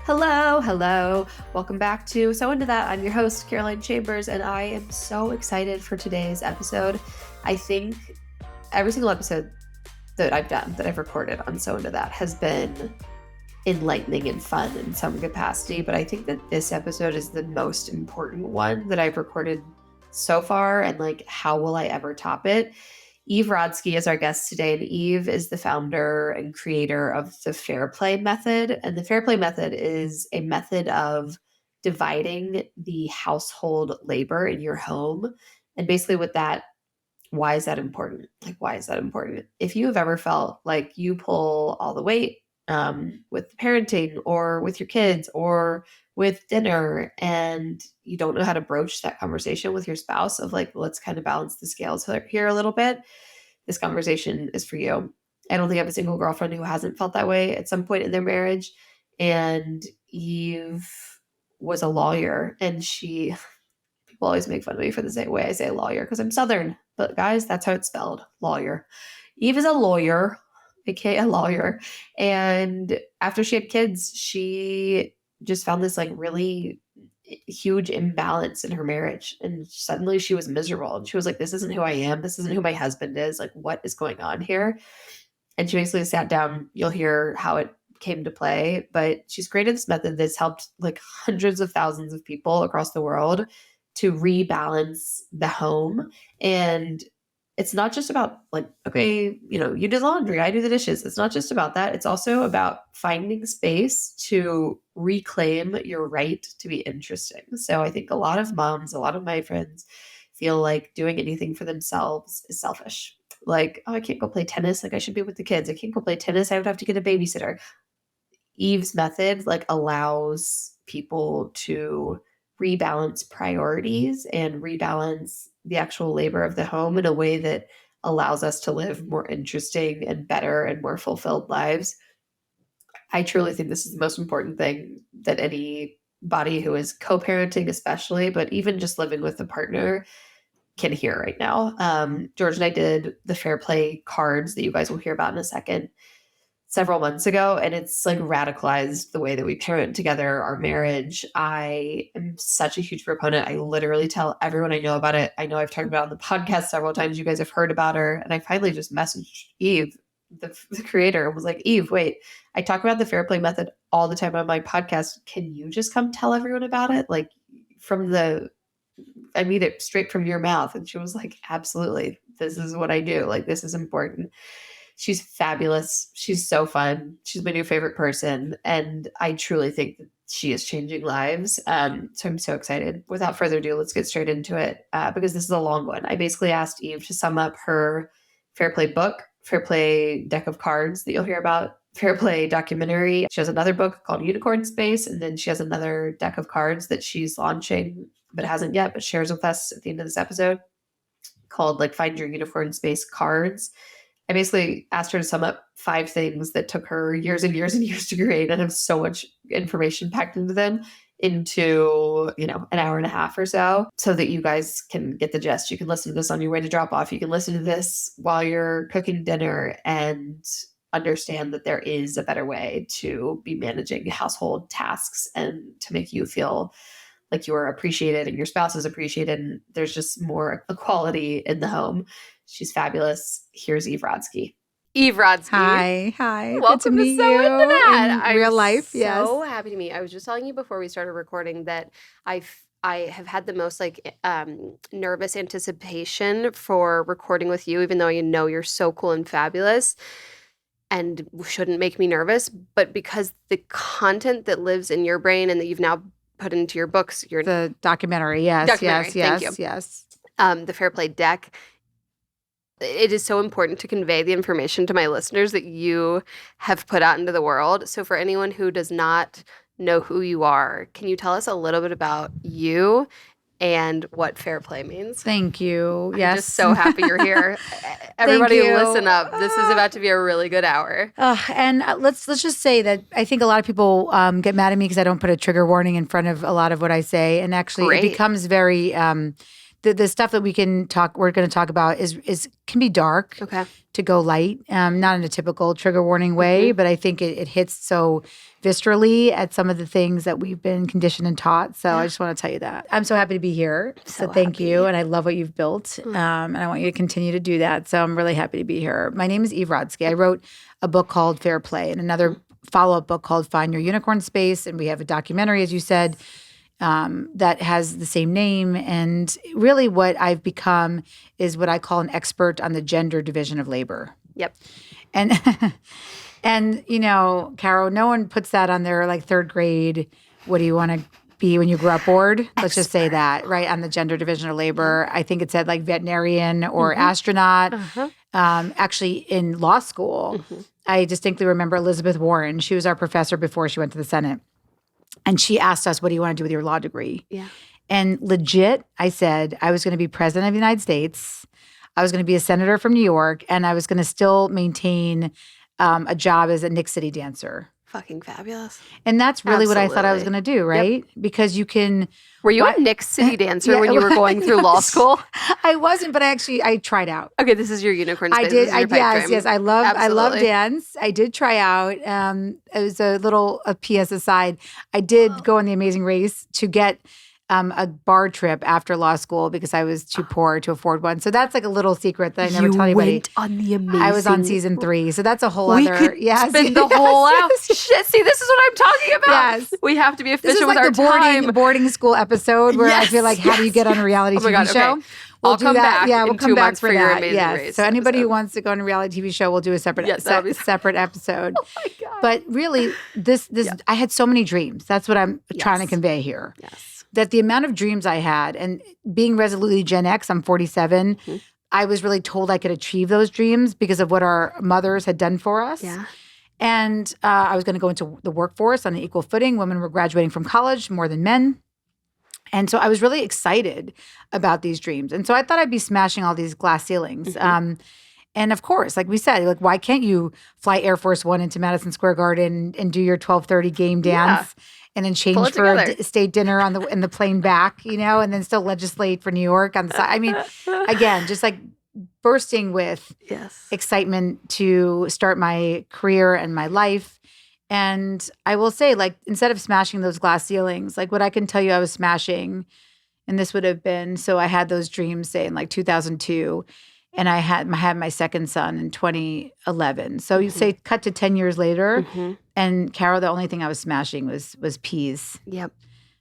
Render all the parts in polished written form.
Hello, hello. Welcome back to So Into That. I'm your host, Caroline Chambers, and I am so excited for today's episode. I think every single episode that I've done, that I've recorded on So Into That, has been enlightening and fun in some capacity, but I think that this episode is the most important one that I've recorded so far, and how will I ever top it? Eve Rodsky is our guest today, and Eve is the founder and creator of the Fair Play method. And the Fair Play method is a method of dividing the household labor in your home. And basically with that, why is that important? Why is that important? If you have ever felt like you pull all the weight with parenting or with your kids or with dinner, and you don't know how to broach that conversation with your spouse of let's kind of balance the scales here a little bit, this conversation is for you. I don't think I have a single girlfriend who hasn't felt that way at some point in their marriage. And Eve was a lawyer, and people always make fun of me for the way I say lawyer because I'm Southern, but guys, that's how it's spelled, lawyer. Eve is a lawyer, aka a lawyer. And after she had kids, she just found this really huge imbalance in her marriage. And suddenly she was miserable. And she was like, this isn't who I am. This isn't who my husband is. What is going on here? And she basically sat down. You'll hear how it came to play, but she's created this method that's helped hundreds of thousands of people across the world to rebalance the home. And it's not just about okay, you do the laundry, I do the dishes. It's not just about that. It's also about finding space to reclaim your right to be interesting. So I think a lot of moms, a lot of my friends feel like doing anything for themselves is selfish. Oh, I can't go play tennis. I should be with the kids. I can't go play tennis. I would have to get a babysitter. Eve's method allows people to rebalance priorities and rebalance the actual labor of the home in a way that allows us to live more interesting and better and more fulfilled lives. I truly think this is the most important thing that anybody who is co-parenting especially, but even just living with a partner, can hear right now. George and I did the Fair Play cards that you guys will hear about in a second several months ago, and it's radicalized the way that we parent together, our marriage. I am such a huge proponent. I literally tell everyone I know about it. I know I've talked about it on the podcast several times. You guys have heard about her. And I finally just messaged Eve, the creator, and was like, Eve, wait, I talk about the Fair Play method all the time on my podcast. Can you just come tell everyone about it? I mean it straight from your mouth. And she was like, absolutely. This is what I do. This is important. She's fabulous. She's so fun. She's my new favorite person. And I truly think that she is changing lives. So I'm so excited. Without further ado, let's get straight into it because this is a long one. I basically asked Eve to sum up her Fair Play book, Fair Play deck of cards that you'll hear about, Fair Play documentary. She has another book called Unicorn Space. And then she has another deck of cards that she's launching, but hasn't yet, but shares with us at the end of this episode called Find Your Unicorn Space cards. I basically asked her to sum up 5 things that took her years and years and years to create and have so much information packed into them into, an hour and a half or so that you guys can get the gist. You can listen to this on your way to drop off. You can listen to this while you're cooking dinner and understand that there is a better way to be managing household tasks and to make you feel like you are appreciated and your spouse is appreciated. And there's just more equality in the home. She's fabulous. Here's Eve Rodsky. Eve Rodsky. Hi. Welcome Good to meet to So you Into That. in real life. I'm Yes. so happy to meet you. I was just telling you before we started recording that I have had the most nervous anticipation for recording with you, even though I know you're so cool and fabulous and shouldn't make me nervous. But because the content that lives in your brain and that you've now put into your books, The documentary. Yes. Documentary, Yes. thank you. Yes. The Fair Play deck. It is so important to convey the information to my listeners that you have put out into the world. So for anyone who does not know who you are, can you tell us a little bit about you and what Fair Play means? Thank you. I'm Yes. just so happy you're here. Everybody you. listen up. This is about to be a really good hour. And let's just say that I think a lot of people get mad at me because I don't put a trigger warning in front of a lot of what I say. And actually Great. it becomes very the stuff that we're going to talk about is can be dark to go light, not in a typical trigger warning way, but I think it hits so viscerally at some of the things that we've been conditioned and taught. So I just want to tell you that. I'm so happy to be here. So thank you. And I love what you've built. And I want you to continue to do that. So I'm really happy to be here. My name is Eve Rodsky. I wrote a book called Fair Play and another follow-up book called Find Your Unicorn Space. And we have a documentary, as you said, that has the same name. And really what I've become is what I call an expert on the gender division of labor. Yep. And and Caro, no one puts that on their like third grade. What do you want to be when you grow up board? Let's just say that, right? On the gender division of labor. I think it said like veterinarian or astronaut. Actually, in law school, I distinctly remember Elizabeth Warren. She was our professor before she went to the Senate. And she asked us, what do you want to do with your law degree? Yeah. And legit, I said, I was going to be president of the United States. I was going to be a senator from New York. And I was going to still maintain a job as a Nick City dancer. Fucking fabulous. And that's really what I thought I was going to do, right? Yep. Because you can... Were you a Nick City dancer when you were going through law school? I wasn't, but I tried out. Okay, this is your unicorn space. I did. Yes. I love dance. I did try out. It was a PS aside. I did go on The Amazing Race to get a bar trip after law school because I was too poor to afford one. So that's like a little secret that I never tell anybody. You went on The Amazing. I was on season 3. So that's a whole other. Yes. Spin the whole out. Shit. See, this is what I'm talking about. Yes. We have to be efficient with our time. The boarding school episode where I feel like, how do you get on a reality TV show? Okay. We'll come back. Yeah, we'll come back for your that. Amazing Race. So anybody who wants to go on a reality TV show, we'll do a separate episode. Oh my God. But really, this I had so many dreams. That's what I'm trying to convey here. Yes. That the amount of dreams I had, and being resolutely Gen X, I'm 47, I was really told I could achieve those dreams because of what our mothers had done for us. Yeah. And I was going to go into the workforce on an equal footing. Women were graduating from college more than men. And so I was really excited about these dreams. And so I thought I'd be smashing all these glass ceilings. And of course, like we said, like why can't you fly Air Force One into Madison Square Garden and do your 12:30 game dance and then change for a state dinner in the plane back, and then still legislate for New York on the side. I mean, again, just like bursting with excitement to start my career and my life. And I will say, like, instead of smashing those glass ceilings, like what I can tell you I was smashing, and this would have been, so I had those dreams, say, in like 2002, and I had my second son in 2011. So you say cut to 10 years later, and Caro, the only thing I was smashing was peas. Yep.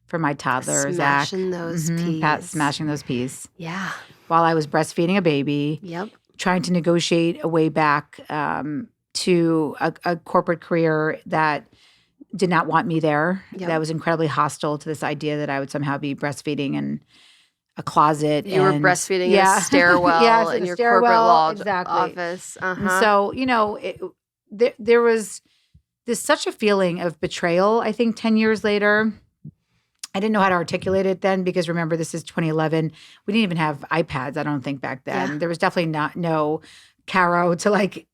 For my toddler, smashing those peas. Smashing those peas. Yeah. While I was breastfeeding a baby. Yep. Trying to negotiate a way back to a corporate career that did not want me there. Yep. That was incredibly hostile to this idea that I would somehow be breastfeeding in a closet. You were breastfeeding in a stairwell in your corporate law office. So, there was such a feeling of betrayal, I think, 10 years later. I didn't know how to articulate it then because remember, this is 2011. We didn't even have iPads, I don't think, back then. Yeah. There was definitely no Caro to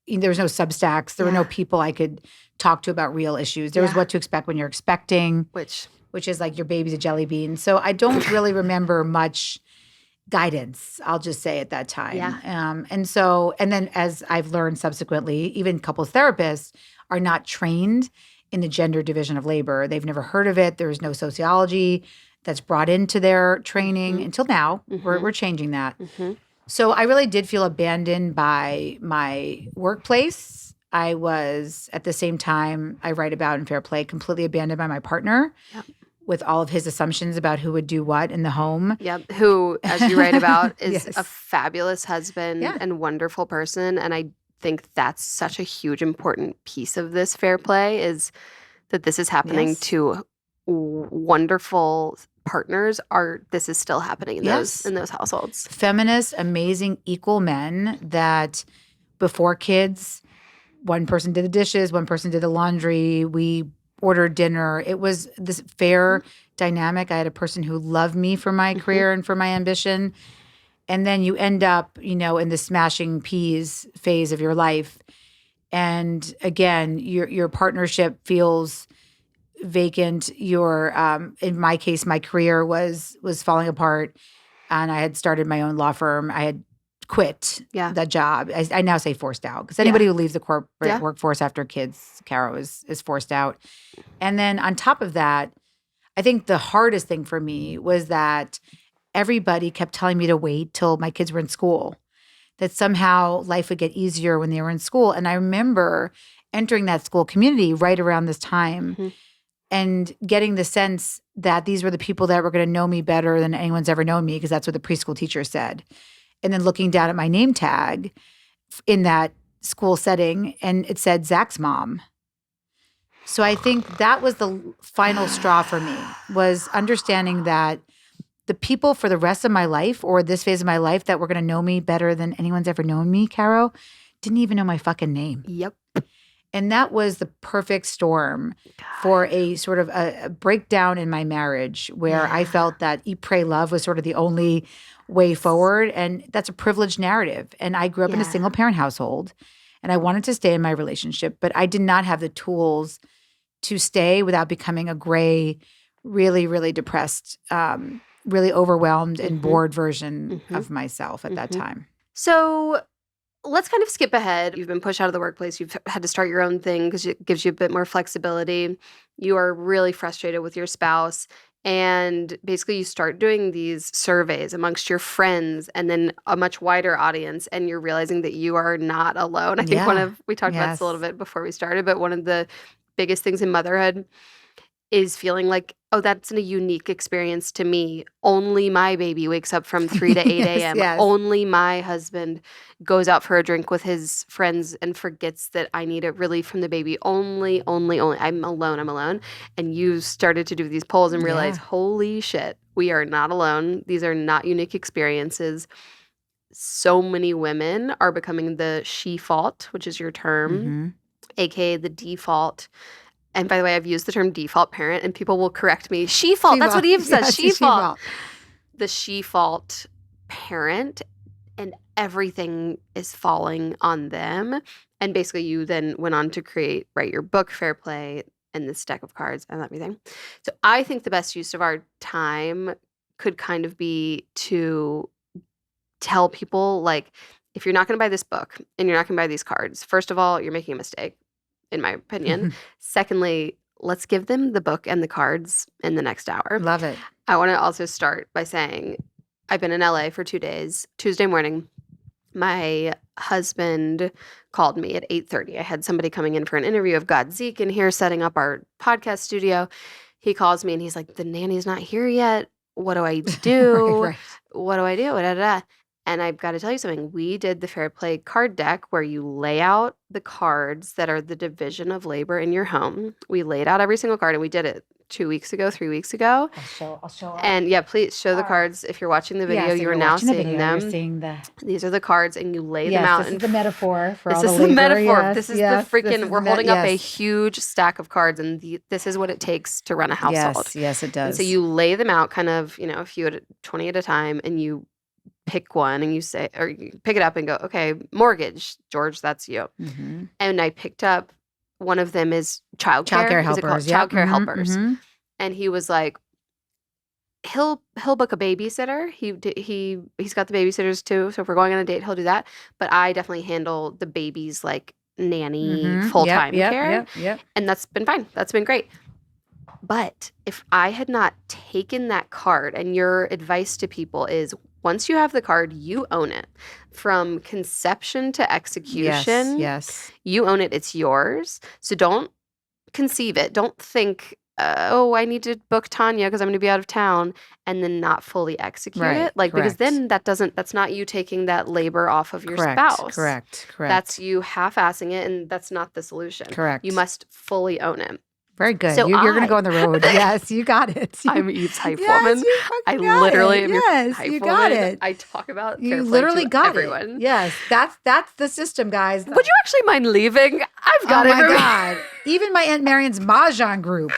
there was no Substacks. There were no people I could talk to about real issues. There was what to expect when you're expecting. Which is like your baby's a jelly bean. So I don't really remember much guidance, I'll just say at that time. Yeah. And then as I've learned subsequently, even couples therapists are not trained in the gender division of labor. They've never heard of it. There's no sociology that's brought into their training until now. We're changing that. So I really did feel abandoned by my workplace. I was, at the same time, I write about in Fair Play, completely abandoned by my partner with all of his assumptions about who would do what in the home. Yep, who, as you write about, is a fabulous husband and wonderful person. And I think that's such a huge, important piece of this Fair Play is that this is happening to wonderful partners. This is still happening in those households. Feminist, amazing, equal men that before kids, one person did the dishes, one person did the laundry, we ordered dinner. It was this fair dynamic. I had a person who loved me for my career and for my ambition. And then you end up, in the smashing peas phase of your life. And again, your partnership feels vacant. In my case, my career was falling apart. and I had started my own law firm. I had quit that job. I now say forced out because anybody who leaves the corporate workforce after kids, Caro, is forced out. And then on top of that, I think the hardest thing for me was that everybody kept telling me to wait till my kids were in school, that somehow life would get easier when they were in school. And I remember entering that school community right around this time and getting the sense that these were the people that were going to know me better than anyone's ever known me, because that's what the preschool teacher said. And then looking down at my name tag in that school setting, and it said Zach's mom. So I think that was the final straw for me, was understanding that the people for the rest of my life, or this phase of my life, that were going to know me better than anyone's ever known me, Caro, didn't even know my fucking name. Yep. And that was the perfect storm for a sort of a breakdown in my marriage, where I felt that eat, pray, love was sort of the only way forward. And that's a privileged narrative. And I grew up in a single parent household, and I wanted to stay in my relationship, but I did not have the tools to stay without becoming a gray, really, really depressed, really overwhelmed and bored version of myself at that time. So let's kind of skip ahead. You've been pushed out of the workplace. You've had to start your own thing because it gives you a bit more flexibility. You are really frustrated with your spouse. And basically you start doing these surveys amongst your friends and then a much wider audience. And you're realizing that you are not alone. I think we talked about this a little bit before we started, but one of the biggest things in motherhood is feeling like, oh, that's a unique experience to me. Only my baby wakes up from 3 to 8 a.m. Only my husband goes out for a drink with his friends and forgets that I need a relief from the baby. Only. I'm alone. And you started to do these polls and realize, holy shit, we are not alone. These are not unique experiences. So many women are becoming the she-fault, which is your term, aka the default. And by the way, I've used the term default parent, and people will correct me. She-fault. That's what Eve says. She-fault. The she-fault parent, and everything is falling on them. And basically, you then went on to write your book, Fair Play, and this deck of cards and everything. So I think the best use of our time could kind of be to tell people, like, if you're not going to buy this book and you're not going to buy these cards, first of all, you're making a mistake, in my opinion. Secondly, let's give them the book and the cards in the next hour. Love it. I want to also start by saying I've been in LA for 2 days. Tuesday morning, my husband called me at 8:30. I had somebody coming in for an interview of God Zeke in here setting up our podcast studio. He calls me and he's like, the nanny's not here yet. What do I do? Right. What do I do? Da, da, da. And I've got to tell you something. We did the Fair Play card deck where you lay out the cards that are the division of labor in your home. We laid out every single card, and we did it 3 weeks ago. I'll show And please show the cards. If you're watching the video, you are now seeing them. You're seeing These are the cards, and you lay them out. This is the metaphor for all the labor. This is the metaphor. This is the freaking, we're holding up a huge stack of cards, and this is what it takes to run a household. Yes, it does. And so you lay them out kind of, a few 20 at a time, and you pick one and you say, or you pick it up and go, okay, mortgage, George, that's you. And I picked up, one of them is childcare helpers. Childcare helpers. And he was like, he'll book a babysitter. He's got the babysitters too. So if we're going on a date, he'll do that. But I definitely handle the baby's like nanny full-time care. And that's been fine. That's been great. But if I had not taken that card, and your advice to people is, once you have the card, you own it. From conception to execution, you own it. It's yours. So don't conceive it. Don't think, I need to book Tanya because I'm going to be out of town, and then not fully execute it. Because then that's not you taking that labor off of your spouse. Correct. That's you half-assing it, and that's not the solution. Correct. You must fully own it. Very good. So you're going to go on the road. Yes, you got it. I'm Eve's hype woman. I literally am your hype woman. Got it. I talk about you literally got everyone. It. Yes, that's the system, guys. Would you actually mind leaving? I've got it. Oh my God. Even my Aunt Marion's Mahjong group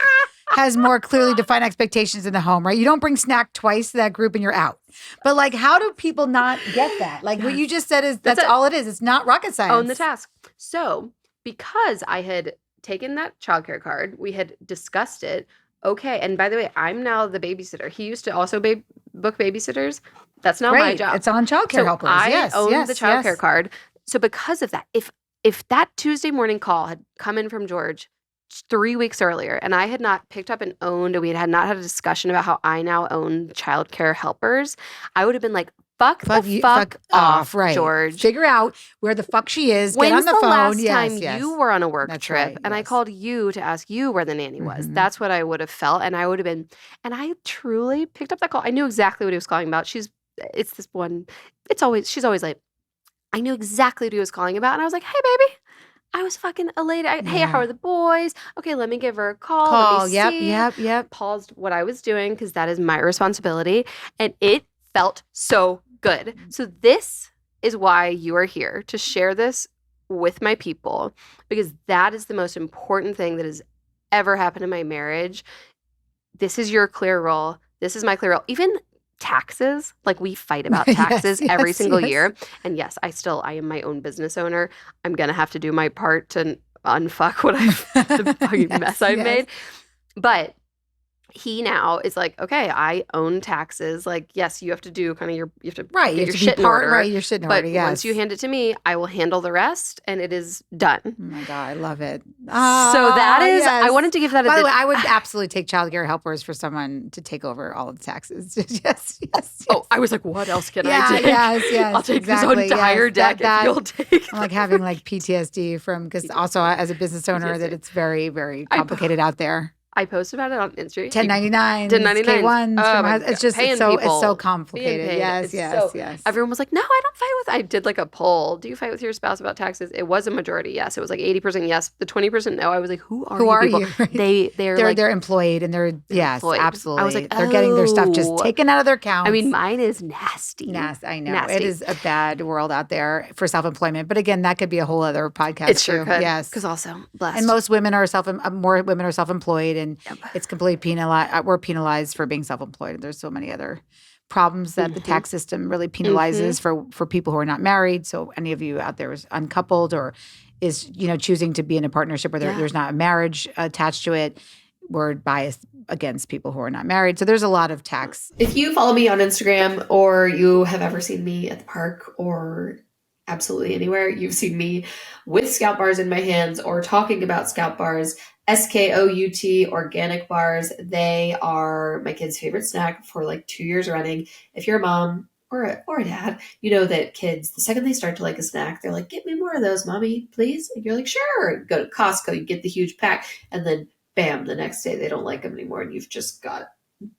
has more clearly defined expectations in the home, right? You don't bring snack twice to that group and you're out. But like, how do people not get that? Like what you just said is that's all it is. It's not rocket science. Own the task. So because I had taken that childcare card, we had discussed it. Okay, and by the way, I'm now the babysitter. He used to also book babysitters. That's not my job. It's on childcare helpers. I own the childcare card. So because of that, if that Tuesday morning call had come in from George 3 weeks earlier and I had not picked up and owned, and we had not had a discussion about how I now own childcare helpers, I would have been like, fuck off, right. George. Figure out where the fuck she is. When's get on the phone. Last yes, time you were on a work trip right, and I called you to ask you where the nanny was? That's what I would have felt. And I would have been, and I truly picked up that call. I knew exactly what he was calling about. She's always late. I knew exactly what he was calling about. And I was like, hey, baby. I was fucking elated. Hey, how are the boys? Okay, let me give her a call. Let me see. Yep. Paused what I was doing because that is my responsibility. And it felt so good. So this is why you are here, to share this with my people, because that is the most important thing that has ever happened in my marriage. This is your clear role. This is my clear role. Even taxes, like we fight about taxes every single year. And yes, I am my own business owner. I'm going to have to do my part to unfuck the fucking mess I've made. But he now is like, okay, I own taxes. Like, yes, you have to do kind of you have to get your shit in order. Right, your shit in order, But once you hand it to me, I will handle the rest, and it is done. Oh my God, I love it. So that is, I wanted to give that By the way, I would absolutely take childcare helpers for someone to take over all of the taxes. yes. Oh, I was like, what else can I take? Yes, I'll take exactly, this entire deck if you'll take I'm like having like PTSD because also as a business owner that it's very, very complicated out there. I post about it on Instagram. 1099, K1s. It's just it's so complicated. Yes. Everyone was like, "No, I don't fight with." I did like a poll. Do you fight with your spouse about taxes? It was a majority yes. It was like 80% yes. The 20% no. I was like, "Who are you?" They're employed and they're employed. Absolutely. I was like, they're getting their stuff just taken out of their accounts. I mean, mine is nasty. Yes, I know. Nasty. It is a bad world out there for self-employment. But again, that could be a whole other podcast. It sure could. Yes, because also blessed. And most women are more women are self-employed. And it's completely penalized. We're penalized for being self-employed. There's so many other problems that the tax system really penalizes for people who are not married. So any of you out there is uncoupled or is choosing to be in a partnership where there's not a marriage attached to it, we're biased against people who are not married. So there's a lot of tax. If you follow me on Instagram or you have ever seen me at the park or absolutely anywhere, you've seen me with Scout bars in my hands or talking about Scout bars. SKOUT organic bars. They are my kids' favorite snack for like 2 years running. If you're a mom or a dad, you know that kids, the second they start to like a snack, they're like, get me more of those, mommy, please. And you're like, sure. Go to Costco, you get the huge pack. And then bam, the next day they don't like them anymore. And you've just got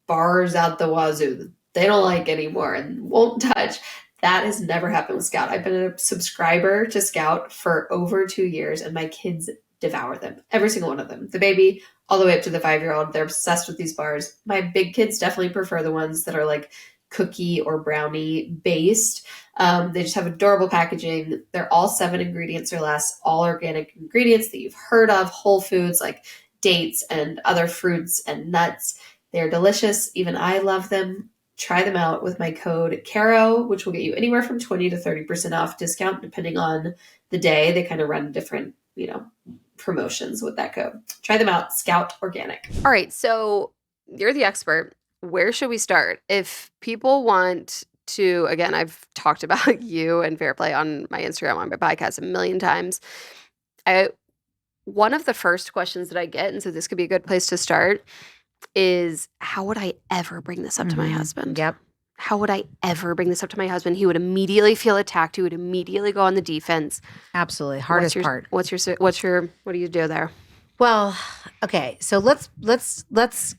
bars out the wazoo that they don't like anymore and won't touch. That has never happened with Scout. I've been a subscriber to Scout for over 2 years and my kids devour them. Every single one of them. The baby all the way up to the 5-year-old. They're obsessed with these bars. My big kids definitely prefer the ones that are like cookie or brownie based. They just have adorable packaging. They're all 7 ingredients or less, all organic ingredients that you've heard of, whole foods like dates and other fruits and nuts. They're delicious. Even I love them. Try them out with my code CARO, which will get you anywhere from 20 to 30% off discount depending on the day. They kind of run different, promotions with that code. Try them out. Scout Organic. All right. So you're the expert. Where should we start? If people want to, again, I've talked about you and Fair Play on my Instagram, on my podcast a million times. One of the first questions that I get, and so this could be a good place to start, is how would I ever bring this up to my husband? Yep. How would I ever bring this up to my husband? He would immediately feel attacked. He would immediately go on the defense. Absolutely. Hardest part. What do you do there? Well, okay. So let's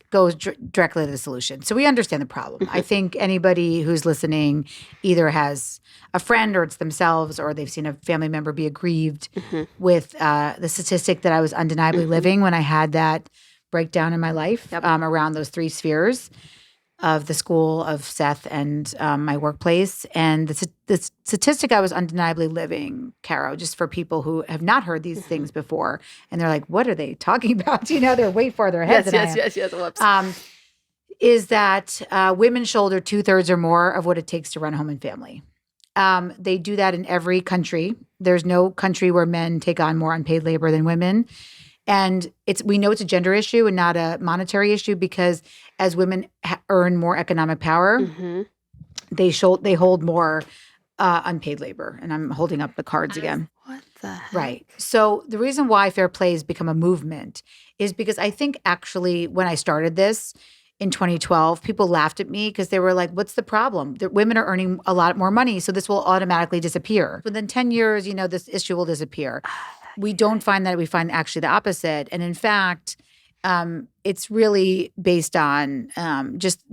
go directly to the solution. So we understand the problem. I think anybody who's listening either has a friend or it's themselves or they've seen a family member be aggrieved with the statistic that I was undeniably living when I had that breakdown in my life around those 3 spheres of the school, of Seth, and my workplace. And the statistic I was undeniably living, Caro, just for people who have not heard these things before, and they're like, what are they talking about? They're way farther ahead than I am. Yes. Whoops. Is that women shoulder 2/3 or more of what it takes to run a home and family. They do that in every country. There's no country where men take on more unpaid labor than women. And we know it's a gender issue and not a monetary issue because as women earn more economic power, they hold more unpaid labor. And I'm holding up the cards again. What the heck? Right. So the reason why fair play has become a movement is because I think actually when I started this in 2012, people laughed at me because they were like, what's the problem? The women are earning a lot more money, so this will automatically disappear. Within 10 years, this issue will disappear. We don't find that. We find actually the opposite. And in fact, it's really based on just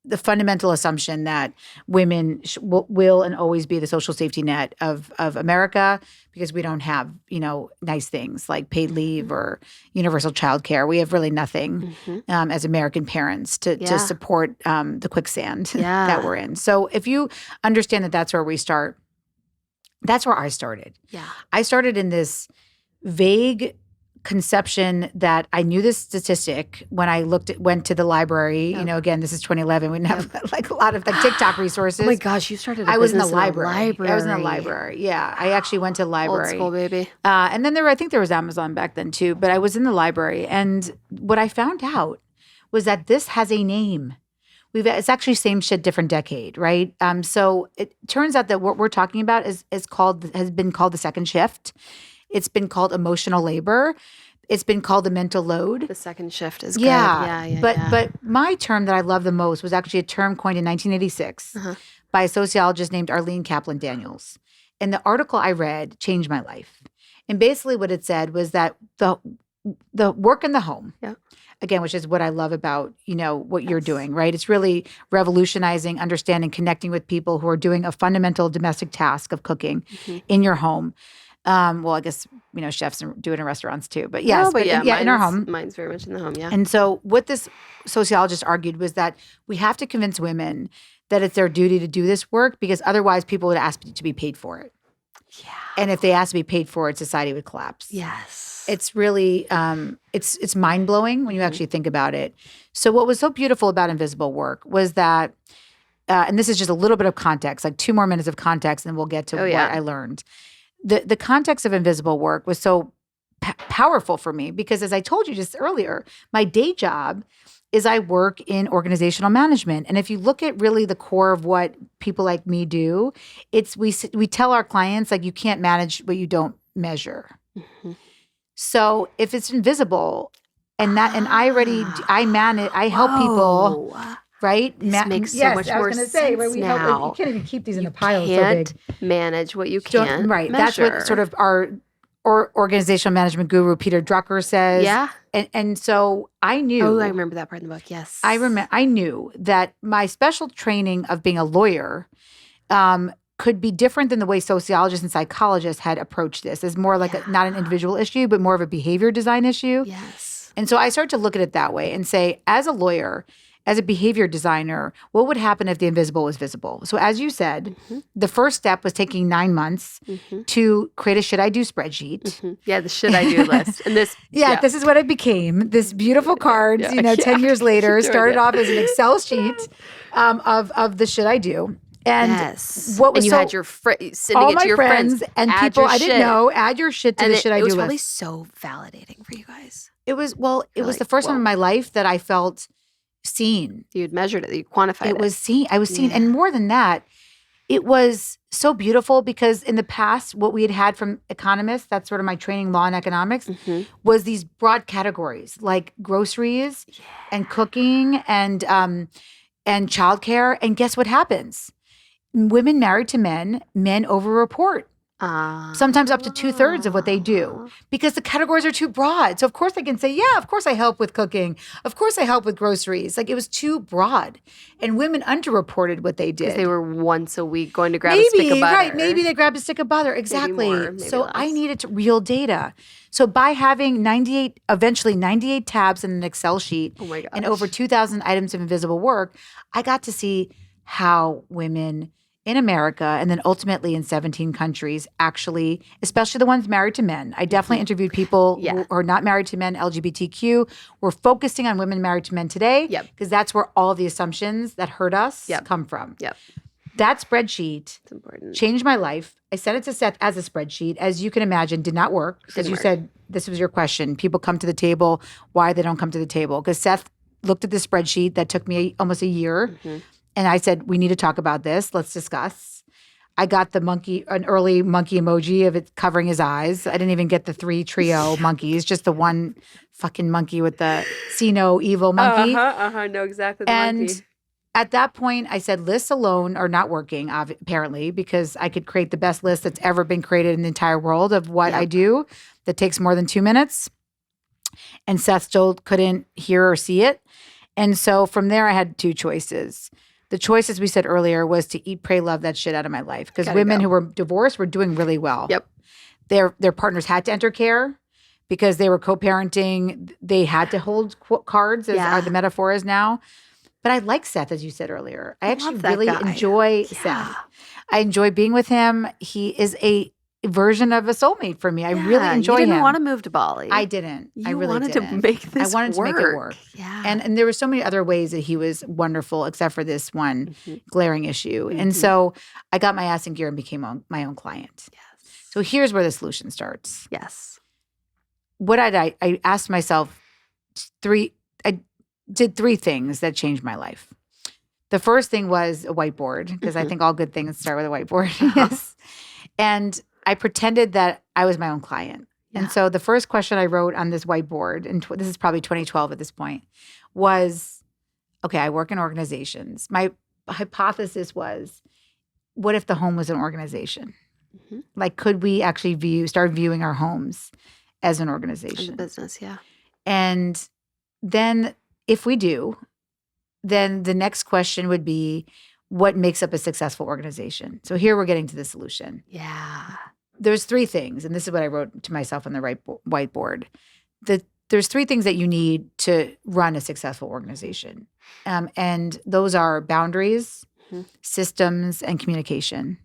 the fundamental assumption that women will and always be the social safety net of America because we don't have, nice things like paid leave or universal childcare. We have really nothing as American parents to support the quicksand that we're in. So if you understand that that's where we start, that's where I started. Yeah. I started in this vague conception that I knew this statistic when I went to the library. Yep. Again, this is 2011. We didn't have like a lot of like TikTok resources. Oh my gosh, you started. I was in the library. I was in the library. Yeah, I actually went to the library. Old school, baby. And then I think there was Amazon back then too. But I was in the library, and what I found out was that this has a name. It's actually same shit, different decade, right? So it turns out that what we're talking about has been called the second shift. It's been called emotional labor. It's been called the mental load. The second shift is good. Yeah. But my term that I love the most was actually a term coined in 1986 by a sociologist named Arlene Kaplan Daniels. And the article I read changed my life. And basically what it said was that the work in the home, again, which is what I love about, what you're doing, right? It's really revolutionizing, understanding, connecting with people who are doing a fundamental domestic task of cooking in your home. Well, I guess, chefs do it in restaurants too, but yes, in our home. Mine's very much in the home, yeah. And so what this sociologist argued was that we have to convince women that it's their duty to do this work because otherwise people would ask to be paid for it. Yeah. And if they asked to be paid for it, society would collapse. Yes. It's really, it's mind-blowing when you actually think about it. So what was so beautiful about invisible work was that, and this is just a little bit of context, like 2 more minutes of context, and then we'll get to what I learned. The context of invisible work was so powerful for me because, as I told you just earlier, my day job is I work in organizational management. And if you look at really the core of what people like me do, it's we tell our clients, like, you can't manage what you don't measure. So if it's invisible and I manage, I help people. Right? This makes so much more sense now. You can't even keep these in a pile. You can't manage what you can't Right. measure. That's what sort of our organizational management guru, Peter Drucker, says. Yeah. And so I knew. Oh, I remember that part in the book. Yes. I knew that my special training of being a lawyer could be different than the way sociologists and psychologists had approached this. As more like not an individual issue, but more of a behavior design issue. Yes. And so I started to look at it that way and say, as a lawyer, as a behavior designer, what would happen if the invisible was visible? So as you said, the first step was taking 9 months to create a should I do spreadsheet. Yeah, the should I do list. And this this is what it became. This beautiful cards, 10 years later, started off as an Excel sheet of the should I do. And what was you had your sending it to your friends and people I didn't know, add your shit to the should I do list. It was probably so validating for you guys. It was the first time in my life that I felt seen. You'd measured it. You quantified it. It was seen. I was seen. And more than that, it was so beautiful because in the past, what we had from economists, that's sort of my training, law and economics, was these broad categories like groceries and cooking and childcare. And guess what happens? Women married to men overreport. Sometimes up to 2/3 of what they do because the categories are too broad. So of course they can say, yeah, of course I help with cooking. Of course I help with groceries. Like it was too broad. And women underreported what they did. Because they were once a week going to grab a stick of butter. Right. Maybe they grabbed a stick of butter. Exactly. Maybe more, maybe so less. I needed real data. So by having eventually 98 tabs in an Excel sheet and over 2,000 items of invisible work, I got to see how women in America and then ultimately in 17 countries actually, especially the ones married to men. I definitely interviewed people who are not married to men, LGBTQ. We're focusing on women married to men today because that's where all the assumptions that hurt us come from. That spreadsheet changed my life. I sent it to Seth as a spreadsheet. As you can imagine, did not work. Because you said, this was your question. People come to the table. Why they don't come to the table? Because Seth looked at the spreadsheet that took me almost a year. And I said, we need to talk about this. Let's discuss. I got an early monkey emoji of it covering his eyes. I didn't even get the 3 trio monkeys, just the one fucking monkey with the see no evil monkey. Know exactly the monkey. At that point, I said lists alone are not working, apparently, because I could create the best list that's ever been created in the entire world of what I do that takes more than 2 minutes. And Seth still couldn't hear or see it. And so from there, I had 2 choices. The choice, as we said earlier, was to eat, pray, love that shit out of my life. Because women who were divorced were doing really well. Yep. Their partners had to enter care because they were co-parenting. They had to hold cards, as the metaphor is now. But I like Seth, as you said earlier. I actually really enjoy Seth. I enjoy being with him. He is a version of a soulmate for me. I really enjoy him. You didn't want to move to Bali. I didn't. I really wanted didn't. to make this I wanted to make it work. Yeah. And there were so many other ways that he was wonderful, except for this one glaring issue. And so I got my ass in gear and became my own client. Yes. So here's where the solution starts. Yes. What I asked myself I did 3 things that changed my life. The first thing was a whiteboard, because I think all good things start with a whiteboard. Yes. And I pretended that I was my own client. Yeah. And so the first question I wrote on this whiteboard, and this is probably 2012 at this point, was, okay, I work in organizations. My hypothesis was, what if the home was an organization? Like, could we actually start viewing our homes as an organization? As a business, yeah. And then if we do, then the next question would be, what makes up a successful organization? So here we're getting to the solution. Yeah. There's 3 things, and this is what I wrote to myself on the whiteboard. There's 3 things that you need to run a successful organization. And those are boundaries, systems, and communication.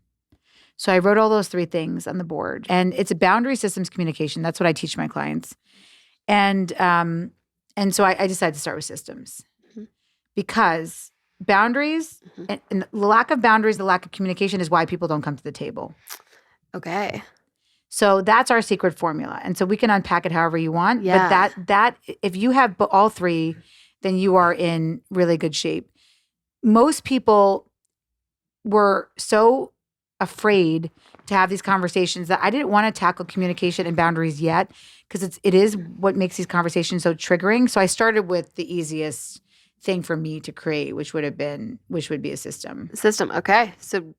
So I wrote all those 3 things on the board. And it's a boundary, systems, communication. That's what I teach my clients. And so I decided to start with systems because boundaries and the lack of boundaries, the lack of communication is why people don't come to the table. Okay. So that's our secret formula. And so we can unpack it however you want. Yeah. But that if you have all 3, then you are in really good shape. Most people were so afraid to have these conversations that I didn't want to tackle communication and boundaries yet, because it is what makes these conversations so triggering. So I started with the easiest thing for me to create, which would be a system. System. Okay. So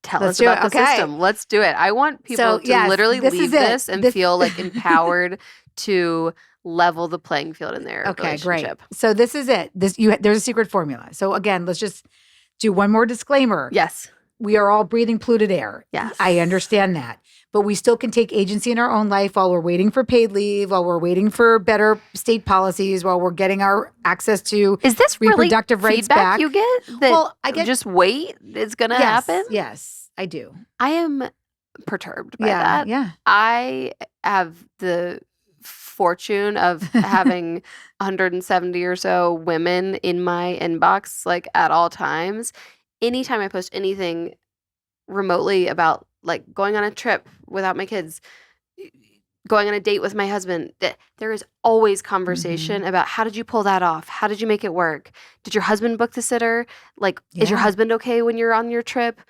tell us about the system. Let's do it. I want people to literally leave this and feel like empowered to level the playing field in their relationship. Great. So this is it. There's a secret formula. So again, let's just do one more disclaimer. Yes. We are all breathing polluted air. Yes. I understand that. But we still can take agency in our own life while we're waiting for paid leave, while we're waiting for better state policies, while we're getting our access to reproductive rights back. You get that I get just wait, it's going to happen? Yes, I do. I am perturbed by that. Yeah. I have the fortune of having 170 or so women in my inbox like at all times. Anytime I post anything remotely about like going on a trip without my kids, going on a date with my husband, there is always conversation about how did you pull that off? How did you make it work? Did your husband book the sitter? Like, is your husband okay when you're on your trip?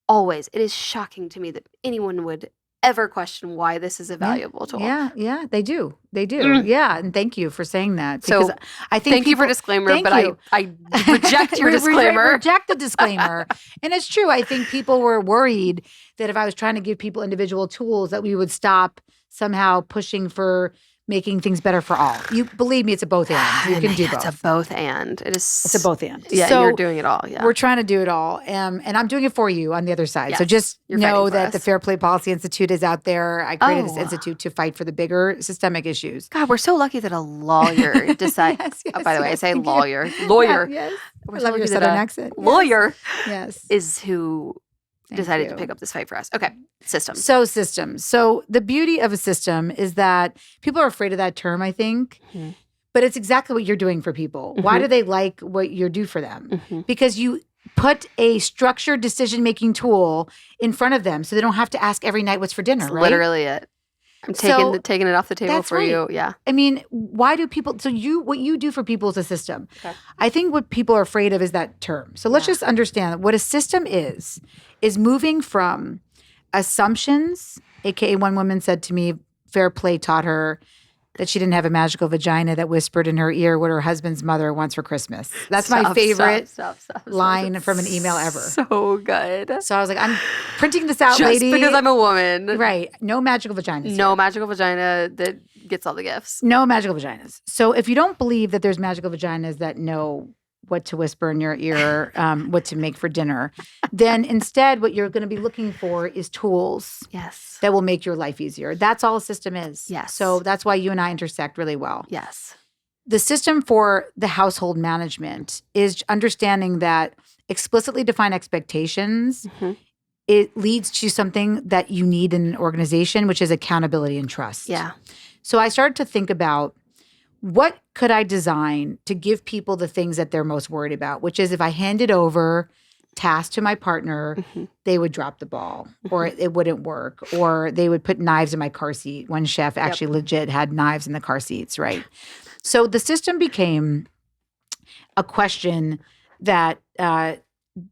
Always. It is shocking to me that anyone would ever question why this is a valuable tool. Yeah, they do. Yeah, and thank you for saying that. Because so I think thank you for disclaimer, but I reject your disclaimer. Reject the disclaimer. And it's true. I think people were worried that if I was trying to give people individual tools that we would stop somehow pushing for making things better for all. You believe me, it's a both and. You can do both. It's a both and. It's a both and. Yeah, so you're doing it all. Yeah. We're trying to do it all. And I'm doing it for you on the other side. Yes, so just know that the Fair Play Policy Institute is out there. I created this institute to fight for the bigger systemic issues. God, we're so lucky that a lawyer decided. By the way, I say lawyer. Lawyer. Yes. We're so lucky that an accent. Lawyer yes. is who decided to pick up this fight for us. Okay. Systems. So systems. So the beauty of a system is that people are afraid of that term, I think, but it's exactly what you're doing for people. Why do they like what you do for them? Because you put a structured decision-making tool in front of them so they don't have to ask every night what's for dinner, right? Literally it. I'm So taking it off the table that's for right. you. Yeah. I mean, why do people? So what you do for people is a system. Okay. I think what people are afraid of is that term. So let's just understand that what a system is moving from assumptions, aka one woman said to me, fair play taught her that she didn't have a magical vagina that whispered in her ear what her husband's mother wants for Christmas. That's my favorite line from an email ever. So good. So I was like, I'm printing this out, Just lady. because I'm a woman. Right. No magical vaginas. No magical vagina that gets all the gifts. No magical vaginas. So if you don't believe that there's magical vaginas that know what to whisper in your ear, what to make for dinner, then instead what you're going to be looking for is tools that will make your life easier. That's all a system is. Yes. So that's why you and I intersect really well. Yes. The system for the household management is understanding that explicitly defined expectations, it leads to something that you need in an organization, which is accountability and trust. Yeah. So I started to think about what could I design to give people the things that they're most worried about, which is if I handed over tasks to my partner, they would drop the ball or it wouldn't work or they would put knives in my car seat. One chef actually legit had knives in the car seats, right? So the system became a question that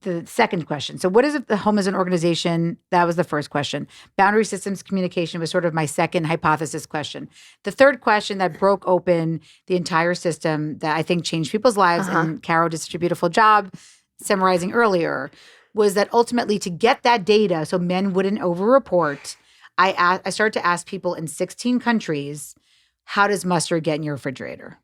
the second question. So what is it, the home as an organization? That was the first question. Boundary systems communication was sort of my second hypothesis question. The third question that broke open the entire system that I think changed people's lives, and Caro did such a beautiful job summarizing earlier, was that ultimately to get that data so men wouldn't overreport, I started to ask people in 16 countries, how does mustard get in your refrigerator?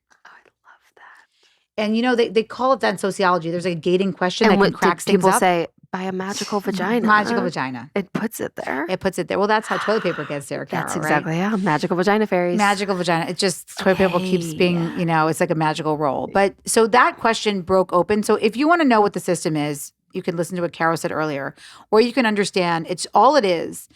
And, you know, they call it that in sociology. There's a gating question that can crack things up. People say, by a magical vagina. Magical vagina. It puts it there. It puts it there. Well, that's how toilet paper gets there, Caro, That's exactly, right? Magical vagina fairies. Magical vagina. It just, toilet paper keeps being, you know, it's like a magical roll. But so that question broke open. So if you want to know what the system is, you can listen to what Caro said earlier, or you can understand it's all it is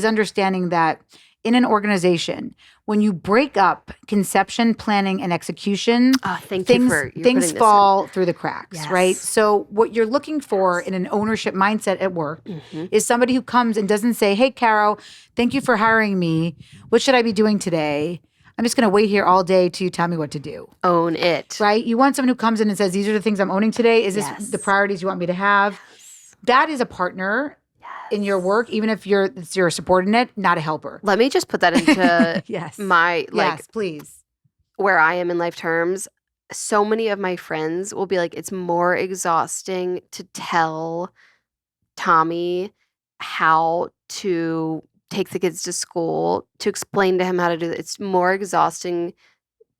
understanding that in an organization, when you break up conception, planning, and execution, things fall through the cracks, right? So what you're looking for in an ownership mindset at work is somebody who comes and doesn't say, hey, Caro, thank you for hiring me. What should I be doing today? I'm just going to wait here all day till you tell me what to do. Own it. Right? You want someone who comes in and says, these are the things I'm owning today. Is this the priorities you want me to have? That is a partner in your work, even if you're a subordinate, not a helper. Let me just put that into my, yes, please. Where I am in life terms. So many of my friends will be like, it's more exhausting to tell Tommy how to take the kids to school, to explain to him how to do it. It's more exhausting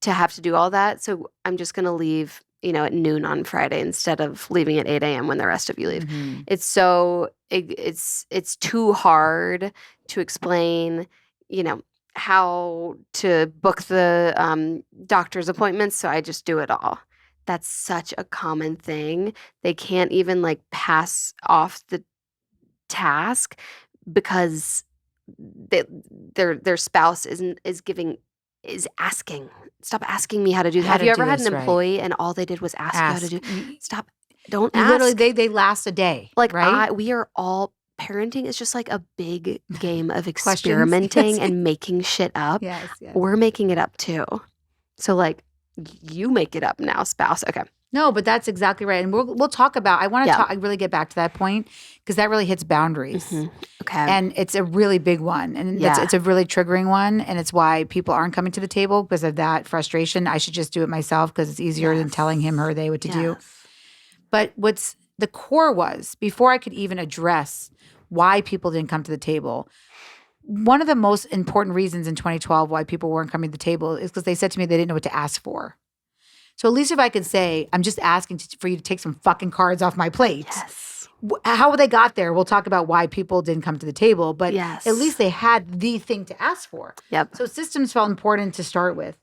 to have to do all that. So I'm just going to leave, you know, at noon on Friday instead of leaving at 8 a.m. when the rest of you leave. It's so, it's too hard to explain, you know, how to book the doctor's appointments. So I just do it all. That's such a common thing. They can't even like pass off the task because their spouse is asking. Stop asking me how to do that. Have you ever had an employee and all they did was ask you how to do? Stop. Don't ask. Literally, they last a day. Like, right? We are all, parenting is just like a big game of experimenting and making shit up. Yes. We're making it up too. So like, you make it up now, spouse. Okay. No, but that's exactly right. And we'll talk about, I want to talk, really get back to that point because that really hits boundaries. Okay. And it's a really big one. And it's a really triggering one. And it's why people aren't coming to the table because of that frustration. I should just do it myself because it's easier than telling him or they what to do. But what's the core was, before I could even address why people didn't come to the table, one of the most important reasons in 2012 why people weren't coming to the table is because they said to me they didn't know what to ask for. So at least if I could say, I'm just asking for you to take some fucking cards off my plate. Yes. How they got there, we'll talk about why people didn't come to the table. But at least they had the thing to ask for. Yep. So systems felt important to start with.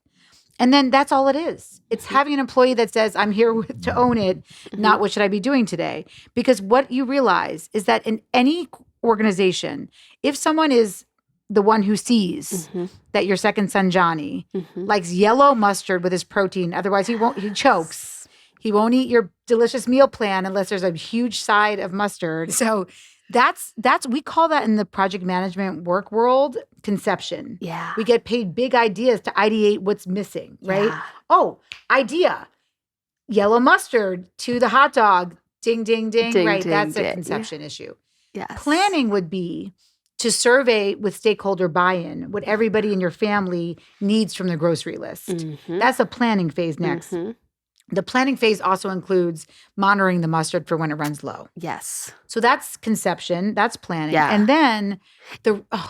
And then that's all it is. It's having an employee that says, I'm here to own it, not what should I be doing today. Because what you realize is that in any organization, if someone is the one who sees that your second son, Johnny, likes yellow mustard with his protein. Otherwise, he chokes. He won't eat your delicious meal plan unless there's a huge side of mustard. So That's we call that in the project management work world conception. Yeah. We get paid big ideas to ideate what's missing, right? Yeah. Oh, idea. Yellow mustard to the hot dog. Ding, ding, ding. Ding, right. ding, That's a ding. conception issue. Yes. Planning would be to survey with stakeholder buy-in what everybody in your family needs from the grocery list. Mm-hmm. That's the planning phase next. Mm-hmm. The planning phase also includes monitoring the mustard for when it runs low. Yes. So that's conception, that's planning. Yeah. And then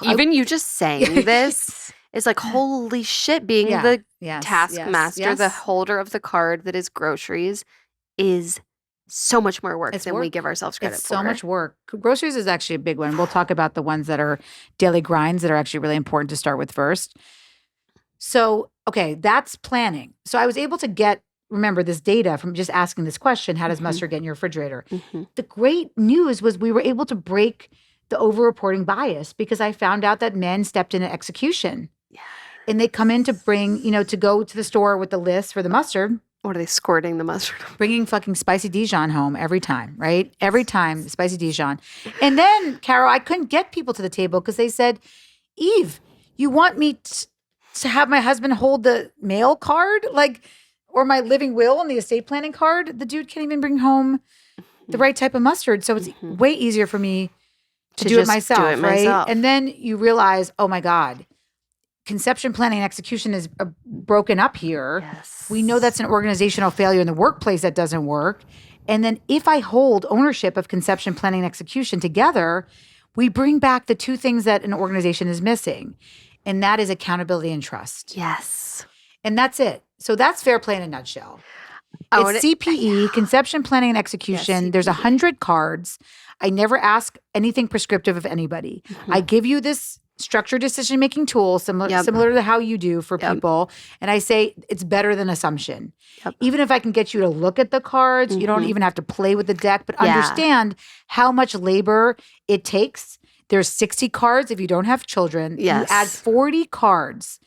even you just saying this is like, holy shit, being the taskmaster, the holder of the card that is groceries is so much more work than we give ourselves credit for. It's so much work. Groceries is actually a big one. We'll talk about the ones that are daily grinds that are actually really important to start with first. So, okay, that's planning. So I was able to remember this data from just asking this question, how does mustard get in your refrigerator? Mm-hmm. The great news was we were able to break the over-reporting bias because I found out that men stepped into execution. Yeah. And they come in to bring, to go to the store with the list for the mustard. What are they squirting the mustard? Bringing fucking spicy Dijon home every time, right? Every time, spicy Dijon. And then, Carol, I couldn't get people to the table because they said, Eve, you want me to have my husband hold the mail card? Or my living will and the estate planning card? The dude can't even bring home the right type of mustard. So it's way easier for me to do it myself, right? And then you realize, oh my God, conception, planning, and execution is broken up here. Yes. We know that's an organizational failure in the workplace that doesn't work. And then if I hold ownership of conception, planning, and execution together, we bring back the two things that an organization is missing. And that is accountability and trust. Yes. And that's it. So that's fair play in a nutshell. It's CPE, conception, planning, and execution. Yes, there's 100 cards. I never ask anything prescriptive of anybody. I give you this structured decision-making tool, similar to how you do for people. And I say it's better than assumption. Yep. Even if I can get you to look at the cards, you don't even have to play with the deck, but understand how much labor it takes. There's 60 cards if you don't have children. Yes. You add 40 cards.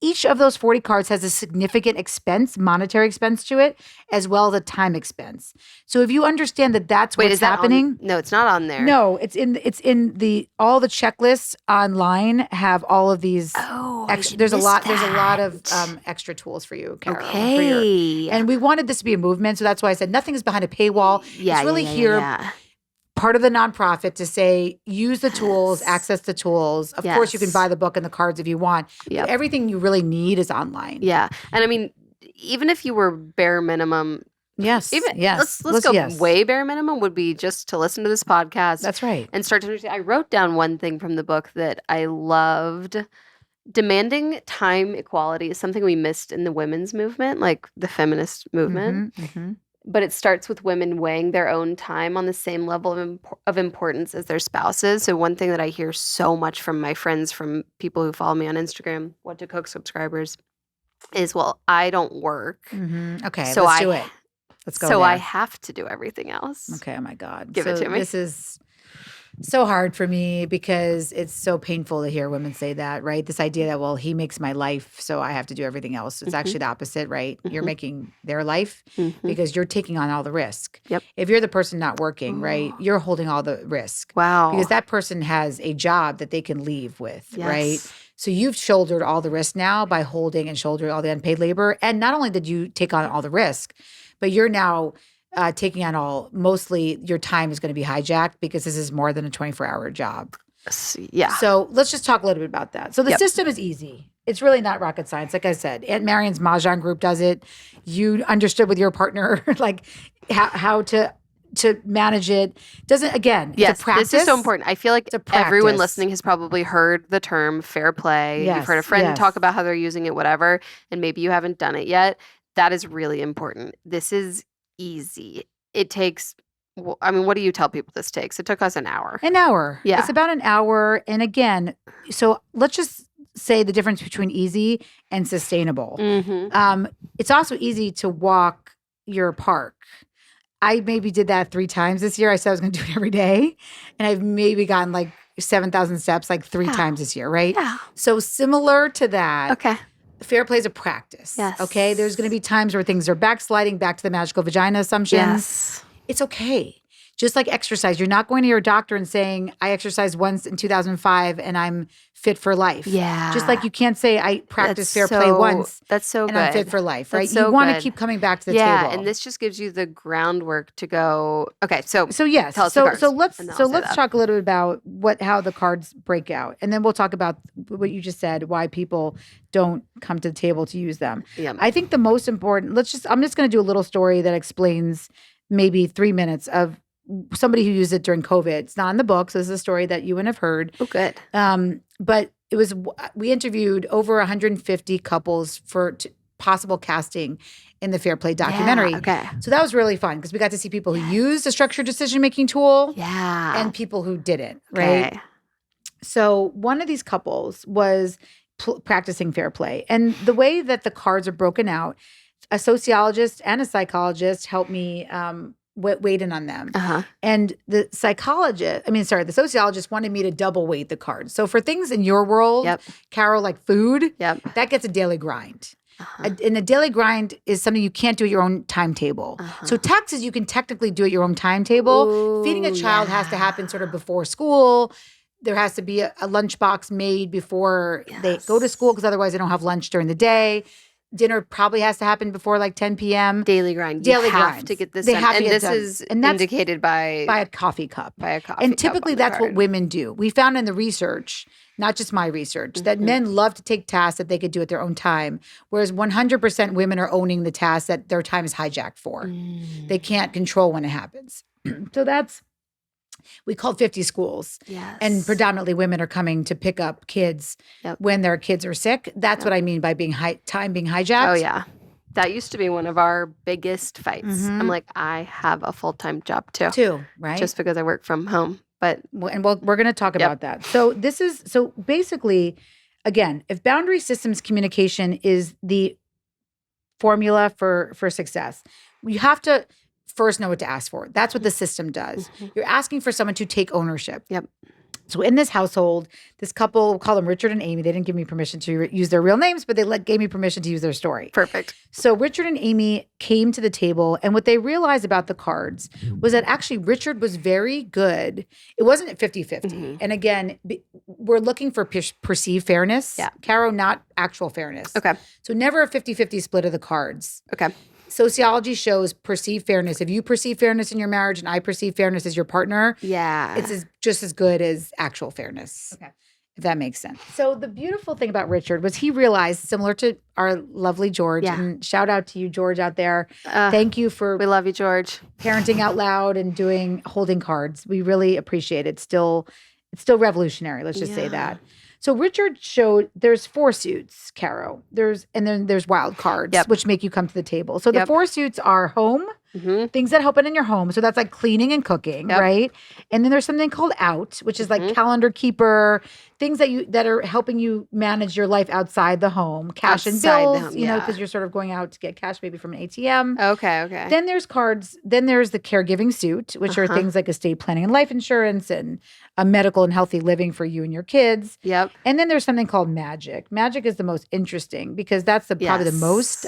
Each of those 40 cards has a significant expense, monetary expense to it, as well as a time expense. So if you understand that that's what's happening. No, it's not on there. No, it's in all the checklists online have all of these. Oh, there's a lot of extra tools for you, Carol. Okay. And we wanted this to be a movement, so that's why I said nothing is behind a paywall. It's really here. Part of the nonprofit to say, use the tools, access the tools. Of course, you can buy the book and the cards if you want. But everything you really need is online. Yeah. And I mean, even if you were bare minimum. Let's go way bare minimum would be just to listen to this podcast. That's right. And start to understand. I wrote down one thing from the book that I loved. Demanding time equality is something we missed in the women's movement, like the feminist movement. But it starts with women weighing their own time on the same level of importance as their spouses. So one thing that I hear so much from my friends, from people who follow me on Instagram, What to Cook subscribers, is, well, I don't work. Okay, so let's do it. Let's go. So I have to do everything else. Okay, oh my God. Give it to me. This is so hard for me because it's so painful to hear women say that, right? This idea that, well, he makes my life, so I have to do everything else. It's actually the opposite, right? You're making their life because you're taking on all the risk. Yep. If you're the person not working, right, you're holding all the risk. Wow. Because that person has a job that they can leave with, right? So you've shouldered all the risk now by holding and shouldering all the unpaid labor. And not only did you take on all the risk, but you're now taking on mostly your time is going to be hijacked because this is more than a 24-hour job. Yeah. So let's just talk a little bit about that. So the system is easy. It's really not rocket science. Like I said, Aunt Marion's Mahjong group does it. You understood with your partner, like how to manage it. Doesn't, again, it's a practice. This is so important. I feel like everyone listening has probably heard the term fair play. You've heard a friend talk about how they're using it, whatever, and maybe you haven't done it yet. That is really important. This is easy. It takes, I mean, what do you tell people this takes? It took us an hour. An hour. Yeah. It's about an hour. And again, so let's just say the difference between easy and sustainable. It's also easy to walk your park. I maybe did that 3 times this year. I said I was going to do it every day. And I've maybe gotten like 7,000 steps like 3 times this year, right? Yeah. So similar to that. Okay. Fair play is a practice. Yes. Okay. There's going to be times where things are backsliding back to the magical vagina assumptions. Yes. It's okay. Just like exercise, you're not going to your doctor and saying, I exercised once in 2005 and I'm fit for life. Yeah. Just like you can't say, I practiced fair play once That's so and good. I'm fit for life, right? That's so you want to good. keep coming back to the Yeah, table. and this just gives you the groundwork to go, okay, so yes. tell us the cards, So let's and then I'll say that. talk a little bit about how the cards break out. And then we'll talk about what you just said, why people don't come to the table to use them. Yeah. I think the most important, I'm just going to do a little story that explains maybe 3 minutes of somebody who used it during COVID. It's not in the book, so this is a story that you wouldn't have heard. Oh, good. But we interviewed over 150 couples for possible casting in the Fair Play documentary. Yeah, okay. So that was really fun because we got to see people who used a structured decision-making tool and people who didn't, right? Okay. So one of these couples was practicing fair play. And the way that the cards are broken out, a sociologist and a psychologist helped me weighed in on them. And the sociologist wanted me to double weight the cards. So for things in your world, Carol, like food, that gets a daily grind. And a daily grind is something you can't do at your own timetable. So taxes, you can technically do at your own timetable. Ooh, feeding a child has to happen sort of before school. There has to be a lunchbox made before they go to school because otherwise they don't have lunch during the day. Dinner probably has to happen before like 10 p.m. Daily grind. Daily you have grind. to get this They done. have to and get this done. is And that's indicated by a coffee cup. And typically that's what women do. We found in the research, not just my research, that men love to take tasks that they could do at their own time, whereas 100% women are owning the tasks that their time is hijacked for. They can't control when it happens. So we called 50 schools. Yes. And predominantly women are coming to pick up kids when their kids are sick. That's what I mean by time being hijacked. Oh, yeah. That used to be one of our biggest fights. I'm like, I have a full-time job too. Right? Just because I work from home. But we're going to talk about that. So basically, again, if boundary systems communication is the formula for success, you have to first know what to ask for. That's what the system does. You're asking for someone to take ownership. So in this household, this couple, we'll call them Richard and Amy. They didn't give me permission to use their real names, but they gave me permission to use their story. Perfect. So Richard and Amy came to the table, and what they realized about the cards was that actually Richard was very good. It wasn't at 50-50. And again, we're looking for perceived fairness. Caro, not actual fairness. Okay. So never a 50-50 split of the cards. Okay. Sociology shows perceived fairness. If you perceive fairness in your marriage and I perceive fairness as your partner, it's just as good as actual fairness. Okay. If that makes sense. So the beautiful thing about Richard was he realized, similar to our lovely George, and shout out to you, George, out there. Thank you for we love you, George. Parenting out loud and holding cards. We really appreciate it. It's still revolutionary. Let's just say that. So Richard showed there's 4 suits, Caro. And then there's wild cards, which make you come to the table. So the 4 suits are home, things that happen in your home. So that's like cleaning and cooking, right? And then there's something called out, which is like calendar keeper, things that are helping you manage your life outside the home, cash and bills, because you're sort of going out to get cash maybe from an ATM. Okay. Then there's cards. Then there's the caregiving suit, which are things like estate planning and life insurance and a medical and healthy living for you and your kids. And then there's something called magic. Magic is the most interesting because that's probably the most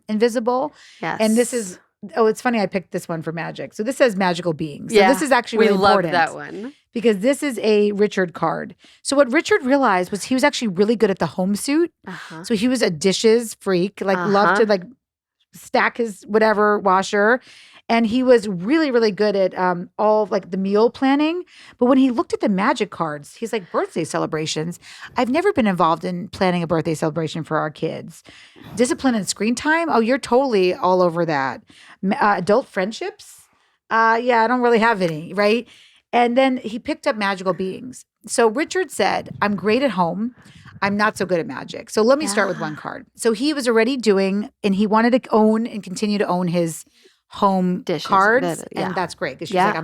invisible. And this is, it's funny I picked this one for magic. So this says magical beings. So this is actually really important. We love that one. Because this is a Richard card. So what Richard realized was he was actually really good at the home suit. So he was a dishes freak, loved to stack his whatever washer. And he was really, really good at all the meal planning. But when he looked at the magic cards, he's like, birthday celebrations. I've never been involved in planning a birthday celebration for our kids. Discipline and screen time? Oh, you're totally all over that. Adult friendships? I don't really have any, right? And then he picked up magical beings. So Richard said, I'm great at home. I'm not so good at magic. So let me start with one card. So he was already and he wanted to own and continue to own his home dishes, cards. And that's great because she's like,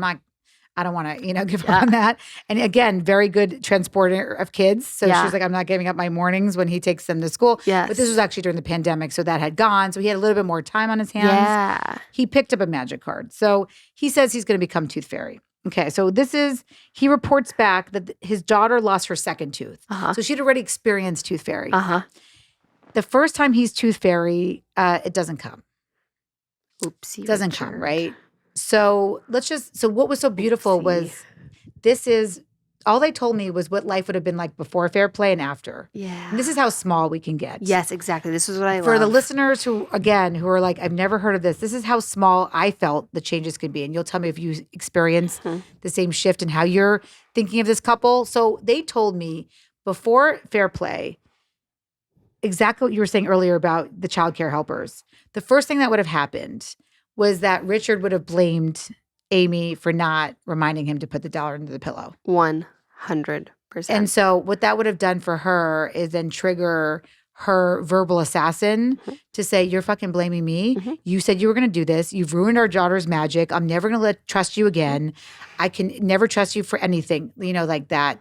I don't want to, give up on that. And again, very good transporter of kids. So she's like, I'm not giving up my mornings when he takes them to school. But this was actually during the pandemic. So that had gone. So he had a little bit more time on his hands. He picked up a magic card. So he says he's going to become Tooth Fairy. Okay, so he reports back that his daughter lost her second tooth. So she'd already experienced Tooth Fairy. The first time he's Tooth Fairy, it doesn't come. Oopsie. It doesn't come, right? So what was so beautiful was all they told me was what life would have been like before Fair Play and after. Yeah. And this is how small we can get. Yes, exactly. This is what I For love. the listeners who are like, I've never heard of this. This is how small I felt the changes could be. And you'll tell me if you experience the same shift and how you're thinking of this couple. So they told me before Fair Play, exactly what you were saying earlier about the childcare helpers. The first thing that would have happened was that Richard would have blamed Amy for not reminding him to put the dollar into the pillow. 100%. And so what that would have done for her is then trigger her verbal assassin to say, you're fucking blaming me. You said you were going to do this. You've ruined our daughter's magic. I'm never going to trust you again. I can never trust you for anything. You know, like that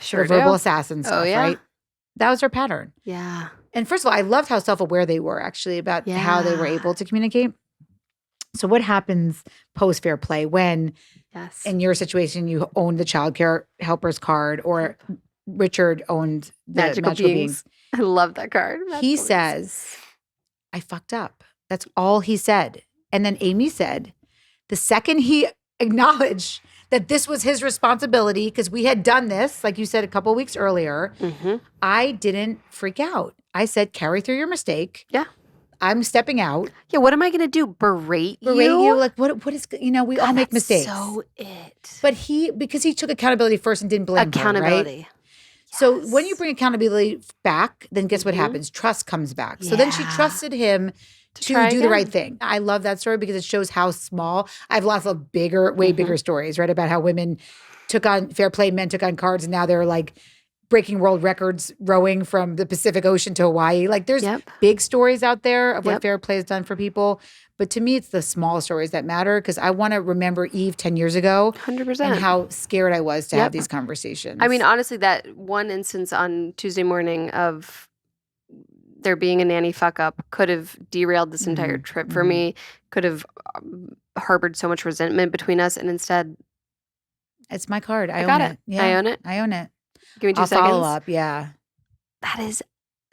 Sure verbal assassin stuff, yeah. right? That was her pattern. Yeah. And first of all, I loved how self-aware they were actually about how they were able to communicate. So what happens post Fair Play when in your situation you owned the childcare helper's card or Richard owned the magical beings? I love that card. He says, I fucked up. That's all he said. And then Amy said, the second he acknowledged that this was his responsibility, because we had done this, like you said a couple of weeks earlier, I didn't freak out. I said, carry through your mistake. Yeah. I'm stepping out. Yeah, what am I going to do? Berate you? Berate you? Like, what is, we all make mistakes. So it. But because he took accountability first and didn't blame accountability. Her, right? So when you bring accountability back, then guess what happens? Trust comes back. So then she trusted him to do the right thing. I love that story because it shows how small. I have lots of way bigger stories, right? About how women took on Fair Play, men took on cards, and now they're like breaking world records rowing from the Pacific Ocean to Hawaii. Like there's big stories out there of what Fair Play has done for people. But to me, it's the small stories that matter because I want to remember Eve 10 years ago 100%. And how scared I was to have these conversations. I mean, honestly, that one instance on Tuesday morning of there being a nanny fuck up could have derailed this entire trip for me, could have harbored so much resentment between us. And instead, it's my card. I got own it. Yeah, I own it. I own it. Give me 2 I'll seconds. follow up. Yeah. That is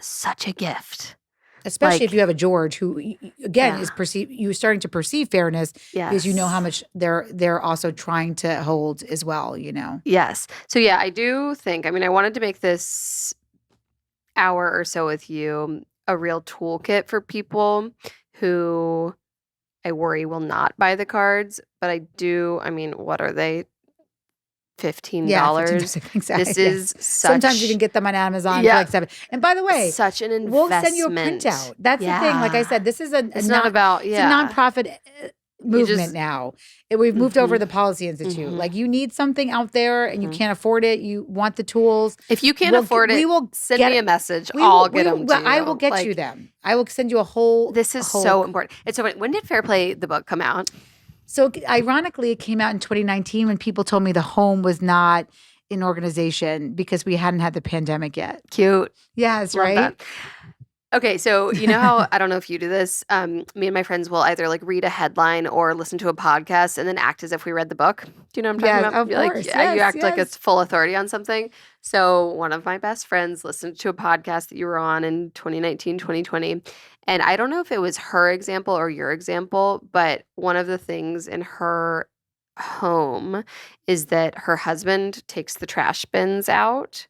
such a gift. Especially if you have a George who, again, is you're starting to perceive fairness because you know how much they're also trying to hold as well, you know? Yes. So yeah, I do think, I mean, I wanted to make this hour or so with you a real toolkit for people who I worry will not buy the cards, but I do, I mean, what are they? $15. Yeah, $15. Exactly. This is such. Sometimes you can get them on Amazon for like $7. And by the way, such an investment. We'll send you a printout. That's the thing. Like I said, this is it's not about it's a nonprofit movement now. We've moved over the Policy Institute. Like you need something out there and you can't afford it. You want the tools. If you can't afford it, we will send me a message. I'll get them to you. I will get you them. I will send you a whole. This is so important. It's so. When did Fair Play the book come out? So ironically, it came out in 2019 when people told me the home was not an organization because we hadn't had the pandemic yet. Cute. Yes, Love right? That. Okay, so you know how, I don't know if you do this, me and my friends will either like read a headline or listen to a podcast and then act as if we read the book. Do you know what I'm talking about? Of course. Like, you act like it's full authority on something. So one of my best friends listened to a podcast that you were on in 2019, 2020. And I don't know if it was her example or your example, but one of the things in her home is that her husband takes the trash bins out,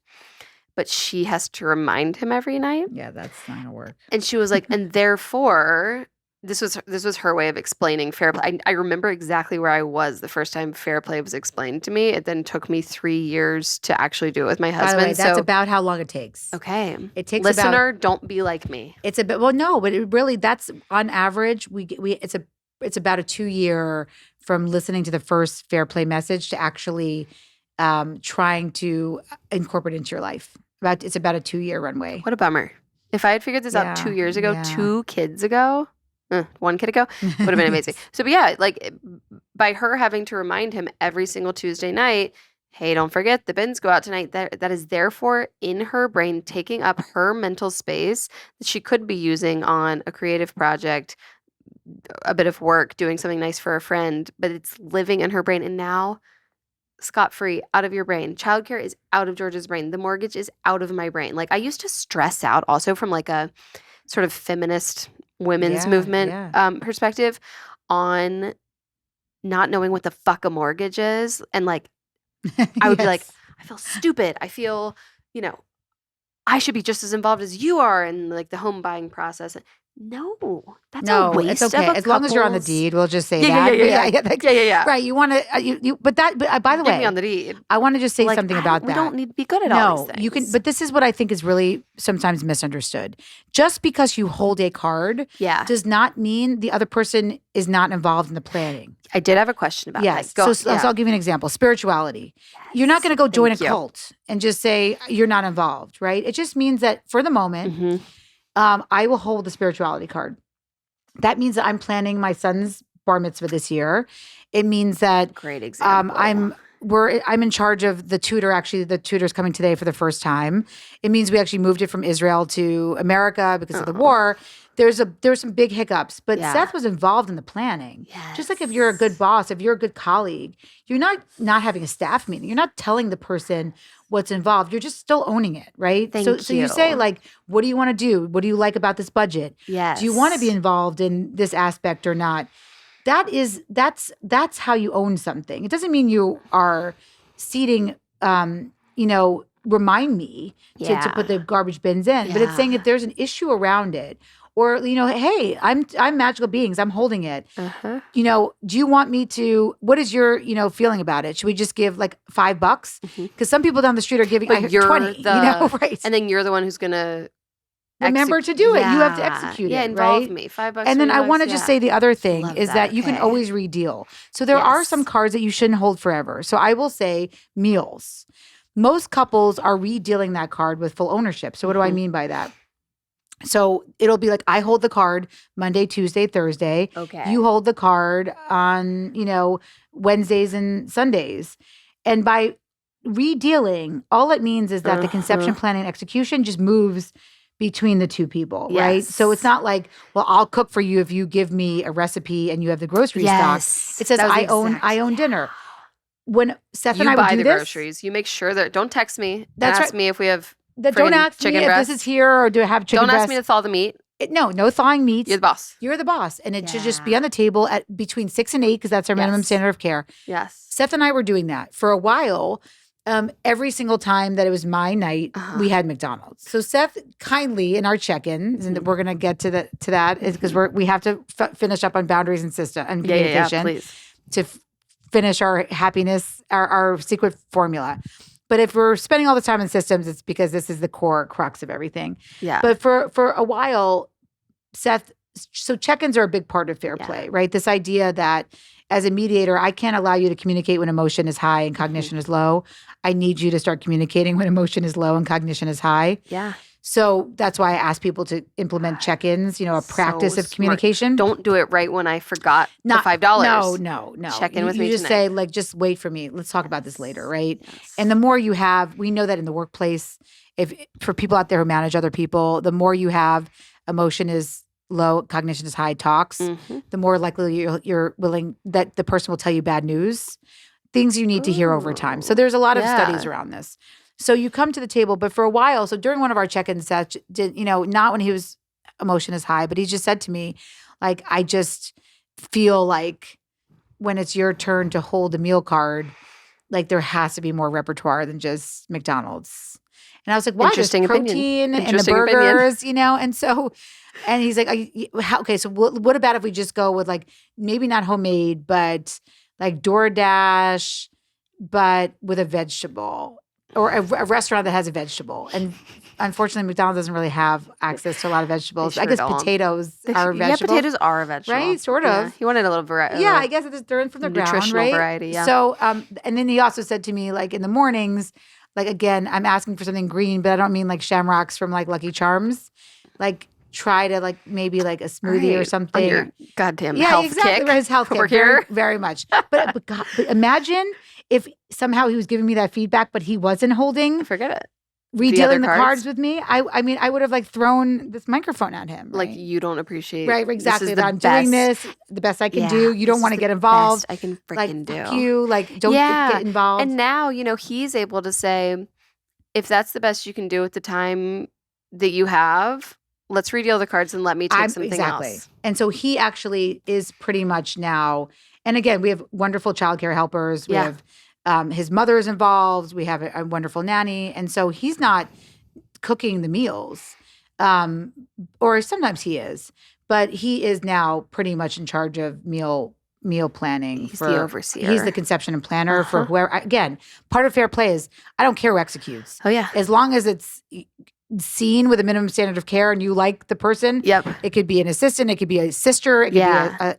but she has to remind him every night. Yeah, that's not gonna work. And she was like, and therefore, this was her way of explaining Fair Play. I remember exactly where I was the first time Fair Play was explained to me. It then took me 3 years to actually do it with my husband. By the way, that's about how long it takes. Okay. It takes Listener, don't be like me. It's a bit, well, no, but it really, that's on average, it's about a 2-year from listening to the first Fair Play message to actually trying to incorporate it into your life. It's about a 2-year runway. What a bummer. If I had figured this out 2 years ago, 2 kids ago, 1 kid ago, would have been amazing. So, but yeah, like by her having to remind him every single Tuesday night, hey, don't forget the bins go out tonight. That is therefore in her brain, taking up her mental space that she could be using on a creative project, a bit of work, doing something nice for a friend, but it's living in her brain. And now scot-free, out of your brain. Childcare is out of George's brain. The mortgage is out of my brain. Like I used to stress out also from like a sort of feminist women's movement perspective on not knowing what the fuck a mortgage is. And like, I would be like, Yes. I feel stupid. I feel, you know, I should be just as involved as you are in like the home buying process. No, that's a No, it's waste of okay. a As long as you're on the couple's. deed, we'll just say Yeah, yeah, that. yeah, But yeah, yeah, like, yeah, yeah, yeah. right. You want to, but by the Get me way, on the deed. I want to just say Like, something about we that. don't need to be good at all these No, things. you can, but this is what I think is really sometimes misunderstood. Just because you hold a card yeah, does not mean the other person is not involved in the planning. I did have a question about Yes. that. Go, So I'll give you an example. Spirituality. You're not going to go Thank join a you. cult and just say you're not involved, right? It just means that for the moment, Mhm. I will hold the spirituality card. That means that I'm planning my son's bar mitzvah this year. It means that Great example. I'm in charge of the tutor. Actually, the tutor's coming today for the first time. It means we actually moved it from Israel to America because of the war. There were some big hiccups, but Yeah. Seth was involved in the planning. Yes. Just like if you're a good boss, if you're a good colleague, you're not having a staff meeting. You're not telling the person what's involved. You're just still owning it, right? Thank So you you. say like, what do you want to do? What do you like about this budget? Yes. Do you want to be involved in this aspect or not? That's how you own something. It doesn't mean you are seating, remind me to put the garbage bins in, but it's saying if there's an issue around it, or hey, I'm magical beings, I'm holding it. Uh-huh. Do you want me to? What is your feeling about it? Should we just give like $5? Because some people down the street are giving But you're 20. Right? And then you're the one who's gonna Remember to do it. You have to execute yeah, it, involve right? me. $5. And then I $20, want to just say the other thing Love is that you can okay. always redeal. So there are Yes. some cards that you shouldn't hold forever. So I will say meals. Most couples are redealing that card with full ownership. So what do I mean by that? So it'll be like I hold the card Monday, Tuesday, Thursday. Okay. You hold the card on, Wednesdays and Sundays. And by redealing, all it means is that the conception, planning, and execution just moves between the two people, right? So it's not like, well, I'll cook for you if you give me a recipe and you have the grocery stock. It says I own dinner. When Seth and I would buy do the this, groceries. You make sure that don't text me. That's ask right. me if we have don't ask me chicken if breast. this is here or do I have chicken Don't breast. ask me to thaw the meat. No thawing meats. You're the boss. You're the boss. And it should just be on the table at between 6 and 8 because that's our minimum standard of care. Yes. Seth and I were doing that for a while. Every single time that it was my night, we had McDonald's. So Seth kindly in our check-ins, and we're going to get to that, is because we have to finish up on boundaries and system and communication please. to finish our happiness, our secret formula. But if we're spending all the time in systems, it's because this is the core crux of everything. Yeah. But for a while, Seth, so check-ins are a big part of fair play, right? This idea that as a mediator, I can't allow you to communicate when emotion is high and cognition is low. I need you to start communicating when emotion is low and cognition is high. Yeah. So that's why I ask people to implement check-ins, a practice of communication. Don't do it right when I forgot the $5. No. Check in with me You just tonight. say, just wait for me. Let's talk about this later, right? Yes. And the more you have, we know that in the workplace, for people out there who manage other people, the more you have emotion is low, cognition is high talks, the more likely you're willing that the person will tell you bad news, things you need to hear over time. So there's a lot of studies around this. So you come to the table, but for a while, so during one of our check-ins, not when he was emotion is high, but he just said to me, like, I just feel like when it's your turn to hold a meal card, like there has to be more repertoire than just McDonald's. And I was like, why? Interesting There's protein in the burgers, and so, and he's like, okay, so what about if we just go with like, maybe not homemade, but like DoorDash, but with a vegetable or a restaurant that has a vegetable. And unfortunately, McDonald's doesn't really have access to a lot of vegetables. I guess potatoes are vegetables. Yeah, potatoes are a vegetable. Right? Sort of. Yeah. You wanted a little variety. Yeah, I guess they're in from the ground, nutritional right? variety, yeah. So, and then he also said to me, like in the mornings, like again, I'm asking for something green, but I don't mean like shamrocks from like Lucky Charms. Like try to like maybe like a smoothie or something. On your goddamn health kick. His health kick. Very, very much. But God, but imagine if somehow he was giving me that feedback, but he wasn't holding. Forget it. Redealing the cards with me. I mean, I would have like thrown this microphone at him. Right? Like you don't appreciate. Right, exactly. That I'm doing this, the best I can do. You don't want to get involved. I can freaking do. Fuck you. Like, don't get involved. And now, he's able to say, if that's the best you can do at the time that you have, let's redeal the cards and let me take something else. And so he actually is pretty much now, And again, we have wonderful childcare helpers. We have his mother is involved. We have a wonderful nanny. And so he's not cooking the meals. Or sometimes he is. But he is now pretty much in charge of meal planning. He's the overseer. He's the conception and planner for whoever. Again, part of fair play is I don't care who executes. Oh, yeah. As long as it's seen with a minimum standard of care and you like the person. Yep. It could be an assistant. It could be a sister. It could be a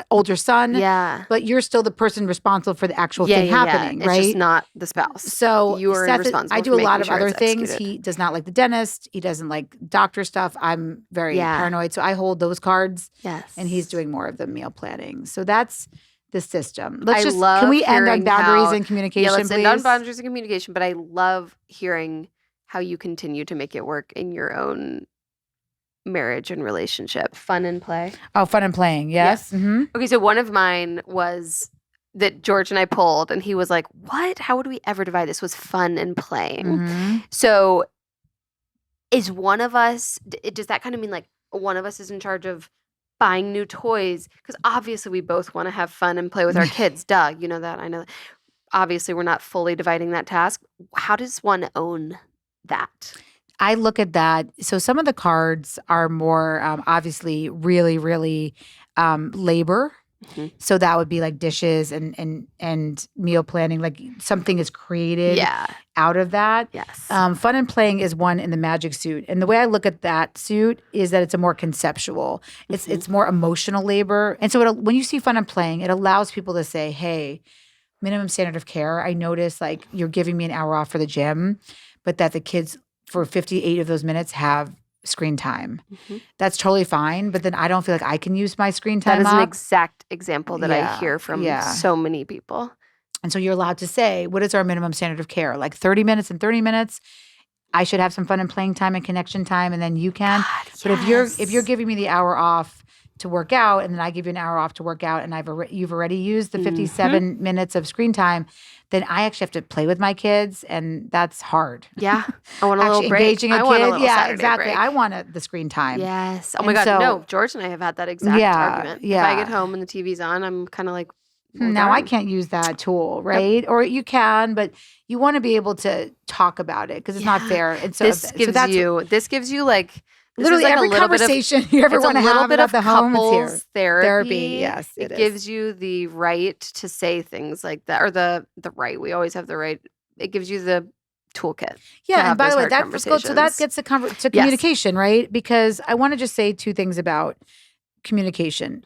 older son. Yeah. But you're still the person responsible for the actual thing happening, right? It's just not the spouse. So you are responsible. I do for a lot of sure other it's things. executed. He does not like the dentist. He doesn't like doctor stuff. I'm very paranoid. So I hold those cards. Yes. And he's doing more of the meal planning. So that's the system. Can we end on boundaries and communication, yeah, let's please? end on boundaries and communication. But I love hearing how you continue to make it work in your own marriage and relationship. Fun and play. Oh, fun and playing. Yes. Mm-hmm. Okay, so one of mine was that George and I pulled, and he was like, what? How would we ever divide this? Was fun and playing. Mm-hmm. So is one of us, does that kind of mean like one of us is in charge of buying new toys? Because obviously we both want to have fun and play with our kids. Duh, you know that. I know that. Obviously we're not fully dividing that task. How does one own that? I look at that. So some of the cards are more obviously really, really labor. Mm-hmm. So that would be like dishes and meal planning. Like something is created out of that. Yes. Fun and playing is one in the magic suit. And the way I look at that suit is that it's a more conceptual. It's more emotional labor. And so when you see fun and playing, it allows people to say, hey, minimum standard of care. I notice like you're giving me an hour off for the gym, but that the kids for 58 of those minutes have screen time. Mm-hmm. That's totally fine. But then I don't feel like I can use my screen time. That is an exact example that I hear from so many people. And so you're allowed to say, what is our minimum standard of care? Like 30 minutes and 30 minutes. I should have some fun and playing time and connection time, and then you can. God, but if you're giving me the hour off to work out, and then I give you an hour off to work out, and you've already used the 57 minutes of screen time, then I actually have to play with my kids, and that's hard. Yeah, I want a little break. Engaging a kid. Want a little Saturday exactly. break. I want the screen time. Yes. Oh my God. No, George and I have had that exact argument. Yeah. If I get home and the TV's on, I'm kind of like, now I can't use that tool, right? Or you can, but you want to be able to talk about it because it's not fair. And so this gives you like. Literally like every conversation you ever want to have at the home is here. Therapy. Yes, it gives you the right to say things like that, or the right. We always have the right. It gives you the toolkit. Yeah, and by the way, that gets to communication, right? Because I want to just say two things about communication.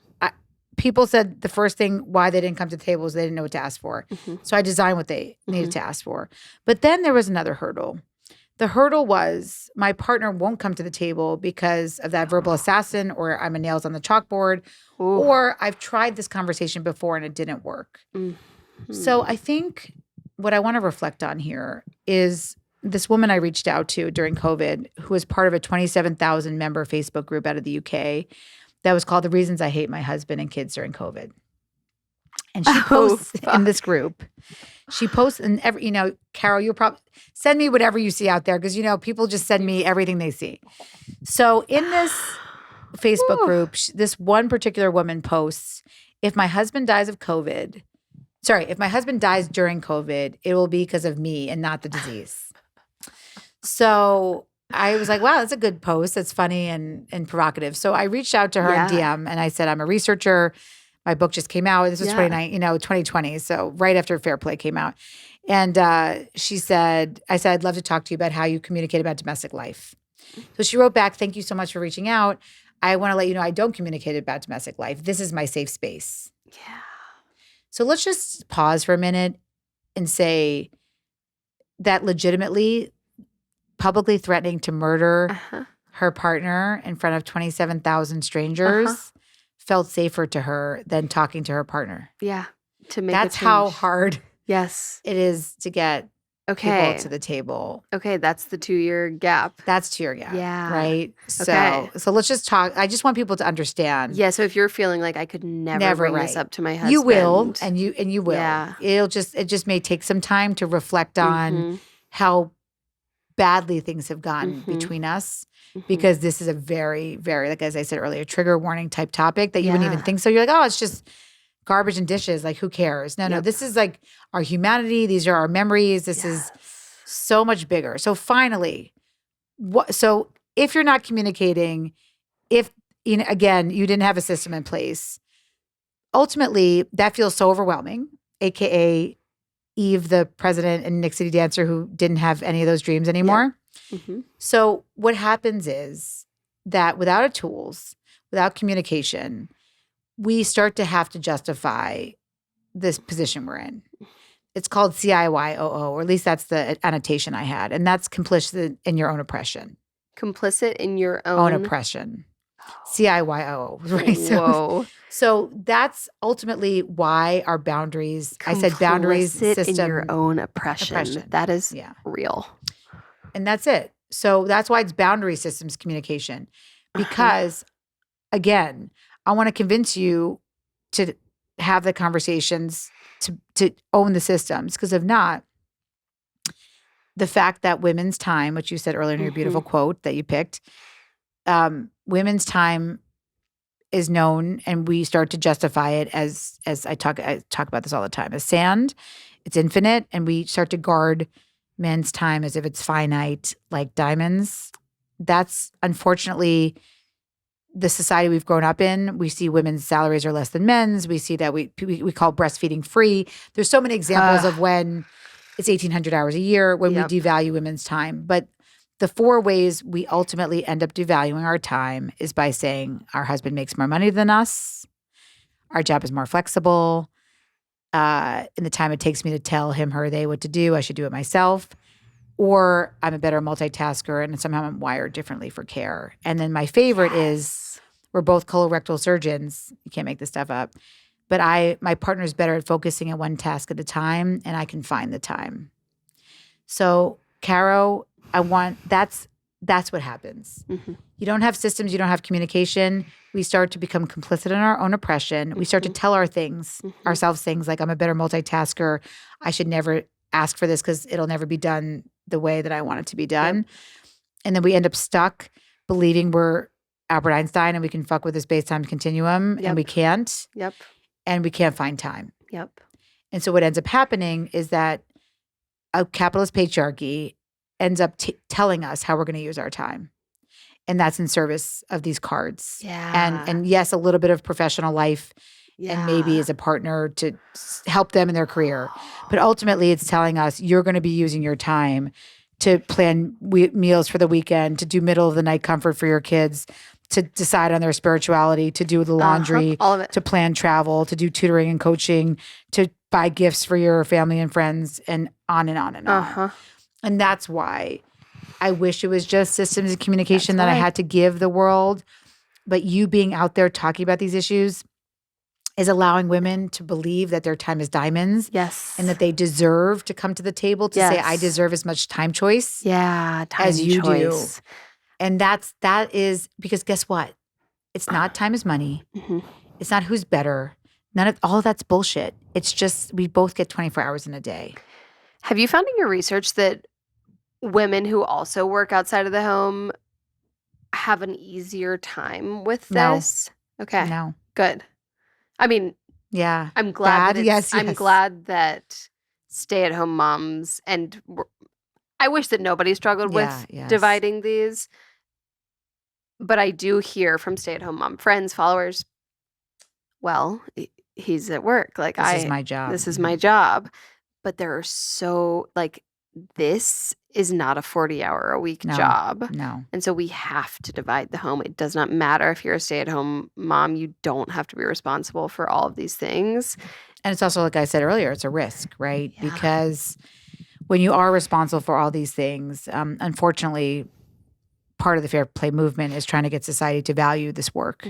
People said the first thing why they didn't come to the table is they didn't know what to ask for. Mm-hmm. So I designed what they needed to ask for. But then there was another hurdle. The hurdle was my partner won't come to the table because of that verbal assassin, or I'm a nails on the chalkboard, or I've tried this conversation before and it didn't work. Mm-hmm. So I think what I want to reflect on here is this woman I reached out to during COVID who was part of a 27,000 member Facebook group out of the UK that was called The Reasons I Hate My Husband and Kids During COVID. And she posts in this group. She posts in Carol, you'll probably send me whatever you see out there because, people just send me everything they see. So in this Facebook group, this one particular woman posts, if my husband dies during COVID, it will be because of me and not the disease. So I was like, wow, that's a good post. That's funny and provocative. So I reached out to her in DM and I said, I'm a researcher. My book just came out. This was 2020. So right after Fair Play came out. And I said, I'd love to talk to you about how you communicate about domestic life. So she wrote back, thank you so much for reaching out. I want to let you know I don't communicate about domestic life. This is my safe space. Yeah. So let's just pause for a minute and say that legitimately publicly threatening to murder her partner in front of 27,000 strangers felt safer to her than talking to her partner. Yeah. That's how hard it is to get people to the table. Okay, that's the 2-year gap. That's 2-year gap. Yeah. Right? So let's just talk. I just want people to understand. Yeah, so if you're feeling like I could never bring this up to my husband. You will, and you will. Yeah. It just may take some time to reflect on how badly things have gone between us. Because this is a very, very, like as I said earlier, trigger warning type topic that you wouldn't even think so. You're like, oh, it's just garbage and dishes. Like, who cares? No, Yep. this is like our humanity. These are our memories. This is Yes. so much bigger. So finally, so if you're not communicating, if, again, you didn't have a system in place, ultimately that feels so overwhelming, AKA Eve, the president and Nick City dancer who didn't have any of those dreams anymore. Mhm. So what happens is that without a tools, without communication, we start to have to justify this position we're in. It's called CIYOO, or at least that's the annotation I had. And that's complicit in your own oppression. Complicit in your Own own oppression. CIYOO, right? Whoa. So that's ultimately why our boundaries, I said boundaries, Complicit system. in your own oppression. That is real. And that's it. So that's why it's boundary systems communication. Because again, I want to convince you to have the conversations, to own the systems. Because if not, the fact that women's time, which you said earlier in your beautiful quote that you picked, women's time is known, and we start to justify it as I talk about this all the time, as sand. It's infinite, and we start to guard men's time as if it's finite, like diamonds. That's unfortunately the society we've grown up in. We see women's salaries are less than men's. We see that we call breastfeeding free. There's so many examples of when it's 1,800 hours a year, when we devalue women's time. But the 4 ways we ultimately end up devaluing our time is by saying our husband makes more money than us, our job is more flexible, in the time it takes me to tell him, her, they what to do, I should do it myself, or I'm a better multitasker and somehow I'm wired differently for care. And then my favorite is we're both colorectal surgeons. You can't make this stuff up. But my partner's better at focusing on one task at a time, and I can find the time. So, Caro, that's what happens. You don't have systems, you don't have communication. We start to become complicit in our own oppression. We start to tell ourselves things like, I'm a better multitasker. I should never ask for this because it'll never be done the way that I want it to be done. And then we end up stuck believing we're Albert Einstein and we can fuck with this space-time continuum, and we can't. And we can't find time. And so what ends up happening is that a capitalist patriarchy ends up telling us how we're going to use our time. And that's in service of these cards. And yes, a little bit of professional life and maybe as a partner to help them in their career. But ultimately, it's telling us you're going to be using your time to plan meals for the weekend, to do middle of the night comfort for your kids, to decide on their spirituality, to do the laundry, all of it, to plan travel, to do tutoring and coaching, to buy gifts for your family and friends, and on and on and on. And that's why I wish it was just systems and communication that I had to give the world. But you being out there talking about these issues is allowing women to believe that their time is diamonds. And that they deserve to come to the table to say, I deserve as much time choice as you do. And that is because guess what? It's not time is money. It's not who's better. All of that's bullshit. It's just we both get 24 hours in a day. Have you found in your research that women who also work outside of the home have an easier time with this? Okay. No. Good. I mean, I'm glad I'm glad that stay-at-home moms, and I wish that nobody struggled with dividing these. But I do hear from stay-at-home mom friends, followers, well, he's at work. Like, this is my job. This is my job. But there are this is not a 40-hour-a-week job. No. And so we have to divide the home. It does not matter if you're a stay-at-home mom. You don't have to be responsible for all of these things. And it's also, like I said earlier, it's a risk, right? Because when you are responsible for all these things, unfortunately, part of the fair play movement is trying to get society to value this work.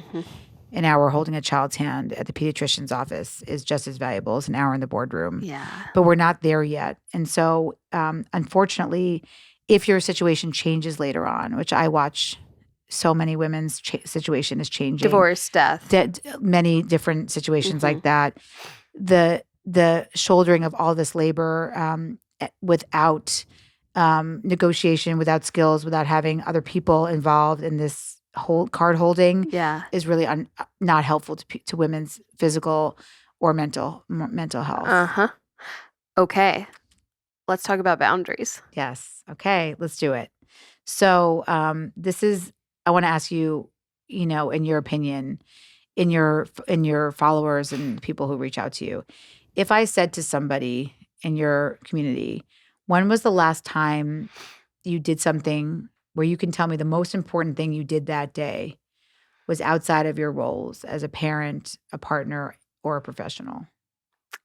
An hour holding a child's hand at the pediatrician's office is just as valuable as an hour in the boardroom. But we're not there yet. And so, unfortunately, if your situation changes later on, which I watch so many women's situation is changing. Divorce, death. Many different situations like that. The shouldering of all this labor without negotiation, without skills, without having other people involved in this whole card holding is really not helpful to women's physical or mental health. Uh-huh. Okay. Let's talk about boundaries. Yes. Okay, let's do it. So I want to ask you, in your opinion, in your followers and people who reach out to you, if I said to somebody in your community, when was the last time you did something where you can tell me the most important thing you did that day was outside of your roles as a parent, a partner, or a professional?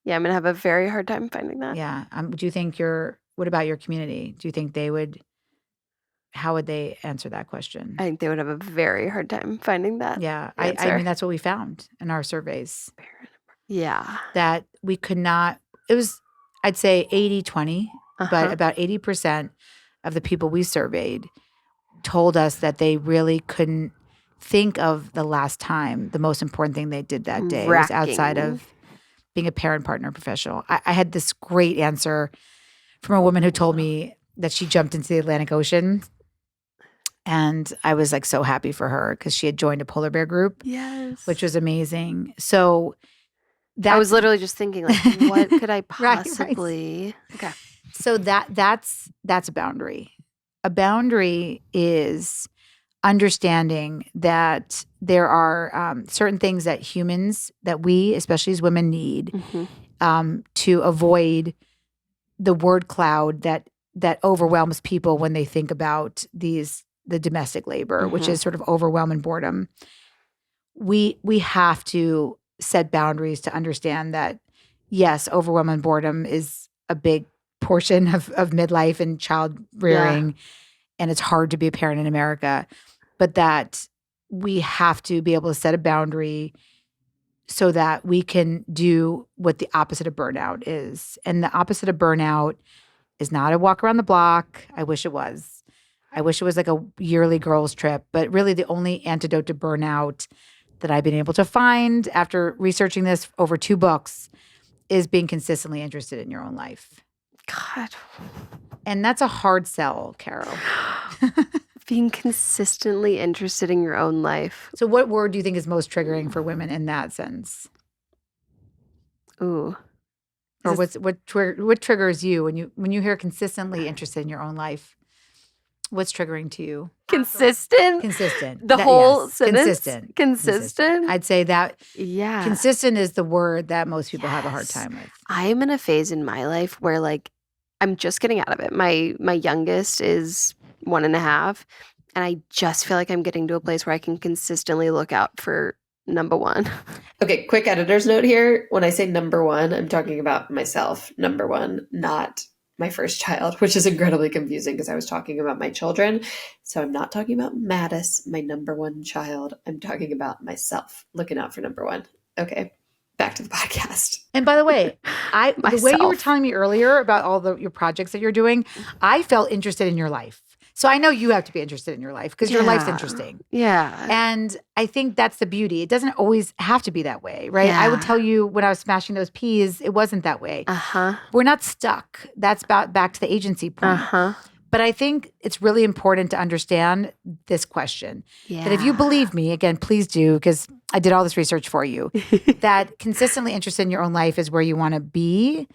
Yeah, I'm going to have a very hard time finding that. Yeah. Do you think what about your community? Do you think how would they answer that question? I think they would have a very hard time finding that. Yeah. I mean, that's what we found in our surveys. Yeah. That we could not, it was, I'd say 80-20, but about 80% of the people we surveyed told us that they really couldn't think of the last time the most important thing they did that day was outside of being a parent, partner, professional. I had this great answer from a woman who told me that she jumped into the Atlantic Ocean. And I was like so happy for her because she had joined a polar bear group. Yes. Which was amazing. So I was literally just thinking, like, what could I possibly? Right. Okay. So that's a boundary. A boundary is understanding that there are certain things that humans, that we, especially as women, need to avoid the word cloud that overwhelms people when they think about the domestic labor, which is sort of overwhelm and boredom. We have to set boundaries to understand that, yes, overwhelm and boredom is a big portion of midlife and child rearing, and it's hard to be a parent in America, but that we have to be able to set a boundary so that we can do what the opposite of burnout is. And the opposite of burnout is not a walk around the block. I wish it was. I wish it was like a yearly girls trip, but really the only antidote to burnout that I've been able to find after researching this over 2 books is being consistently interested in your own life. God. And that's a hard sell, Carol. Being consistently interested in your own life. So what word do you think is most triggering for women in that sense? Ooh. Or what triggers you when you hear consistently interested in your own life? What's triggering to you? Consistent? Consistent. The whole sentence? Consistent. I'd say that consistent is the word that most people have a hard time with. I am in a phase in my life where, like, I'm just getting out of it. My youngest is 1.5, and I just feel like I'm getting to a place where I can consistently look out for number one. Okay, quick editor's note here. When I say number one, I'm talking about myself, number one, not my first child, which is incredibly confusing because I was talking about my children. So I'm not talking about Mattis, my number one child. I'm talking about myself, looking out for number one. Okay, back to the podcast. And by the way, the way you were telling me earlier about all your projects that you're doing, I felt interested in your life. So I know you have to be interested in your life because your life's interesting. Yeah. And I think that's the beauty. It doesn't always have to be that way, right? Yeah. I would tell you when I was smashing those peas, it wasn't that way. We're not stuck. That's back to the agency point. But I think it's really important to understand this question. Yeah. That if you believe me, again, please do, because I did all this research for you, that consistently interested in your own life is where you want to be,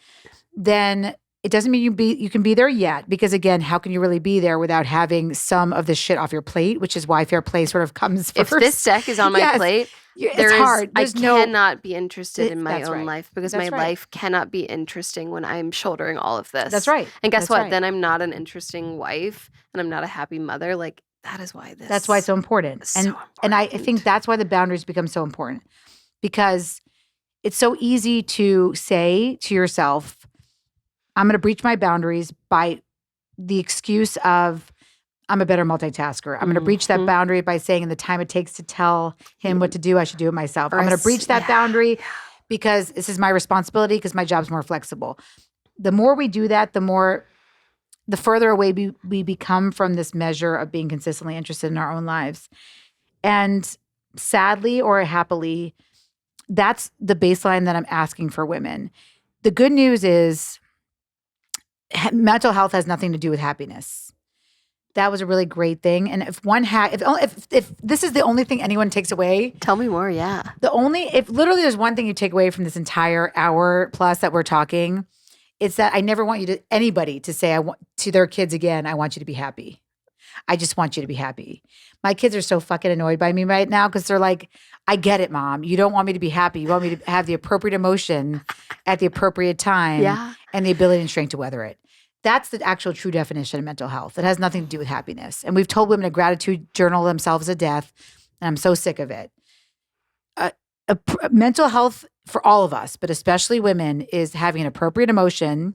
then it doesn't mean you can be there yet, because again, how can you really be there without having some of this shit off your plate, which is why fair play sort of comes first. If this deck is on my plate, it's hard. I cannot be interested in my own life because my life cannot be interesting when I'm shouldering all of this. That's right. And guess what? Then I'm not an interesting wife and I'm not a happy mother. Like, that is why this. That's why it's so important. And I think that's why the boundaries become so important, because it's so easy to say to yourself, I'm going to breach my boundaries by the excuse of I'm a better multitasker. I'm going to breach that boundary by saying in the time it takes to tell him what to do, I should do it myself. I'm going to breach that boundary because this is my responsibility because my job's more flexible. The more we do that, the further away we become from this measure of being consistently interested in our own lives. And sadly or happily, that's the baseline that I'm asking for women. The good news is mental health has nothing to do with happiness. That was a really great thing. And if one if this is the only thing anyone takes away, tell me more. Yeah. If literally there's one thing you take away from this entire hour plus that we're talking, it's that I never want anybody to say to their kids again, I want you to be happy. I just want you to be happy. My kids are so fucking annoyed by me right now because they're like, I get it, Mom. You don't want me to be happy. You want me to have the appropriate emotion at the appropriate time and the ability and strength to weather it. That's the actual true definition of mental health. It has nothing to do with happiness. And we've told women to gratitude journal themselves to death, and I'm so sick of it. Mental health for all of us, but especially women, is having an appropriate emotion,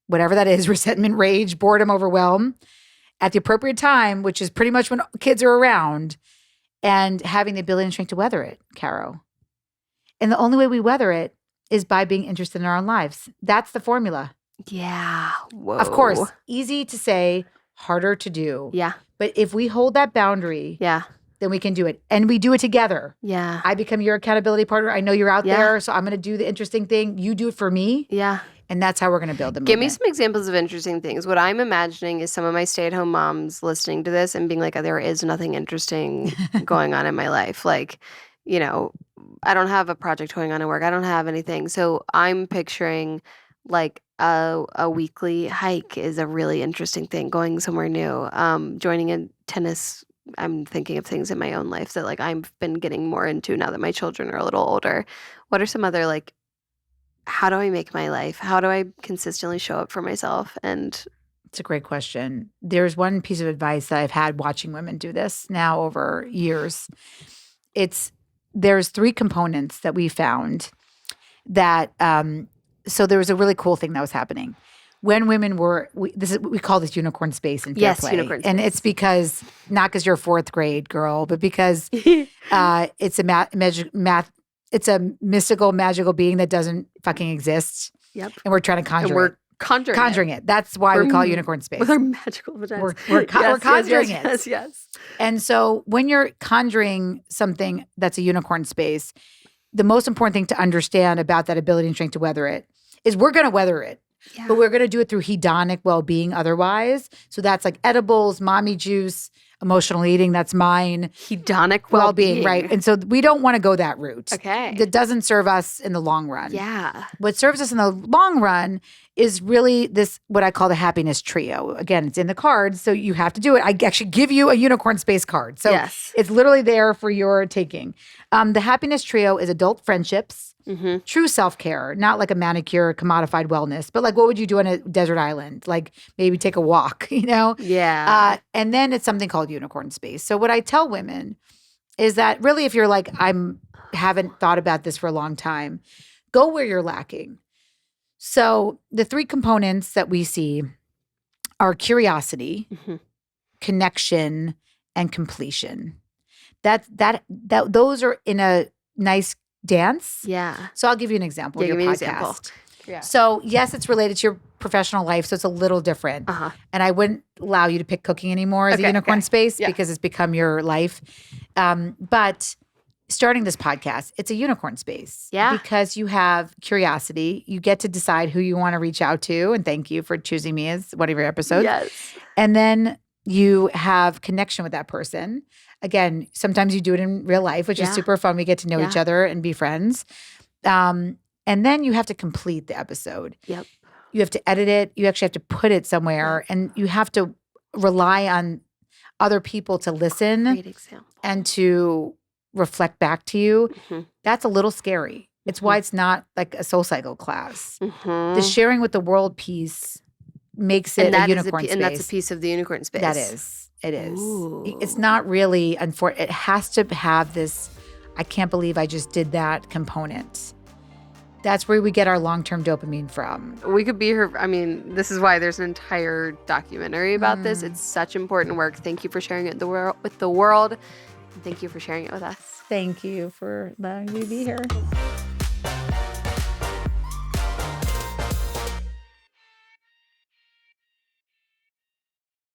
whatever that is, resentment, rage, boredom, overwhelm, at the appropriate time, which is pretty much when kids are around, and having the ability and strength to weather it, Caro. And the only way we weather it is by being interested in our own lives. That's the formula. Yeah. Whoa. Of course, easy to say, harder to do. Yeah. But if we hold that boundary, then we can do it. And we do it together. Yeah. I become your accountability partner. I know you're out there, so I'm going to do the interesting thing. You do it for me. Yeah. And that's how we're going to build the movement. Give me some examples of interesting things. What I'm imagining is some of my stay-at-home moms listening to this and being like, there is nothing interesting going on in my life. Like, you know, I don't have a project going on at work. I don't have anything. So I'm picturing like a weekly hike is a really interesting thing. Going somewhere new, joining a tennis. I'm thinking of things in my own life that like I've been getting more into now that my children are a little older. What are some other like, how do I make my life? How do I consistently show up for myself? And it's a great question. There's one piece of advice that I've had watching women do this now over years. There's 3 components that we found that, so there was a really cool thing that was happening. When women we call this unicorn space in Fair Play. Unicorn space. And it's because, not because you're a 4th grade girl, but because it's it's a mystical, magical being that doesn't fucking exist. Yep. And we're trying to conjuring it. That's why we call it unicorn space. With our magical vaginas. We're conjuring it. Yes. And so when you're conjuring something that's a unicorn space, the most important thing to understand about that ability and strength to weather it is we're going to weather it. Yeah. But we're going to do it through hedonic well-being otherwise. So that's like edibles, mommy juice, emotional eating. That's mine. Hedonic well-being. Right. And so we don't want to go that route. Okay. That doesn't serve us in the long run. Yeah. What serves us in the long run is really this, what I call the happiness trio. Again, it's in the cards, so you have to do it. I actually give you a unicorn space card. So it's literally there for your taking. The happiness trio is adult friendships, true self-care, not like a manicure, commodified wellness, but like what would you do on a desert island? Like maybe take a walk, you know? Yeah. And then it's something called unicorn space. So what I tell women is that really if you're like, haven't thought about this for a long time, go where you're lacking. So the 3 components that we see are curiosity, connection, and completion. Those are in a nice dance. Yeah. So I'll give you an example. Yeah, your give me podcast. an example. Yeah. So yes, it's related to your professional life, so it's a little different. And I wouldn't allow you to pick cooking anymore as a unicorn space because it's become your life. But starting this podcast, it's a unicorn space. Yeah. Because you have curiosity. You get to decide who you want to reach out to. And thank you for choosing me as one of your episodes. Yes. And then you have connection with that person. Again, sometimes you do it in real life, which is super fun. We get to know each other and be friends. And then you have to complete the episode. Yep. You have to edit it. You actually have to put it somewhere. And you have to rely on other people to listen. Great example. And to reflect back to you. That's a little scary. It's why it's not like a SoulCycle class. The sharing with the world piece makes it a unicorn space. And that's a piece of the unicorn space. That is. It is. Ooh. It's not really, it has to have this, I can't believe I just did that component. That's where we get our long-term dopamine from. We could be here. I mean, this is why there's an entire documentary about this. It's such important work. Thank you for sharing it with the world. And thank you for sharing it with us. Thank you for allowing me to be here.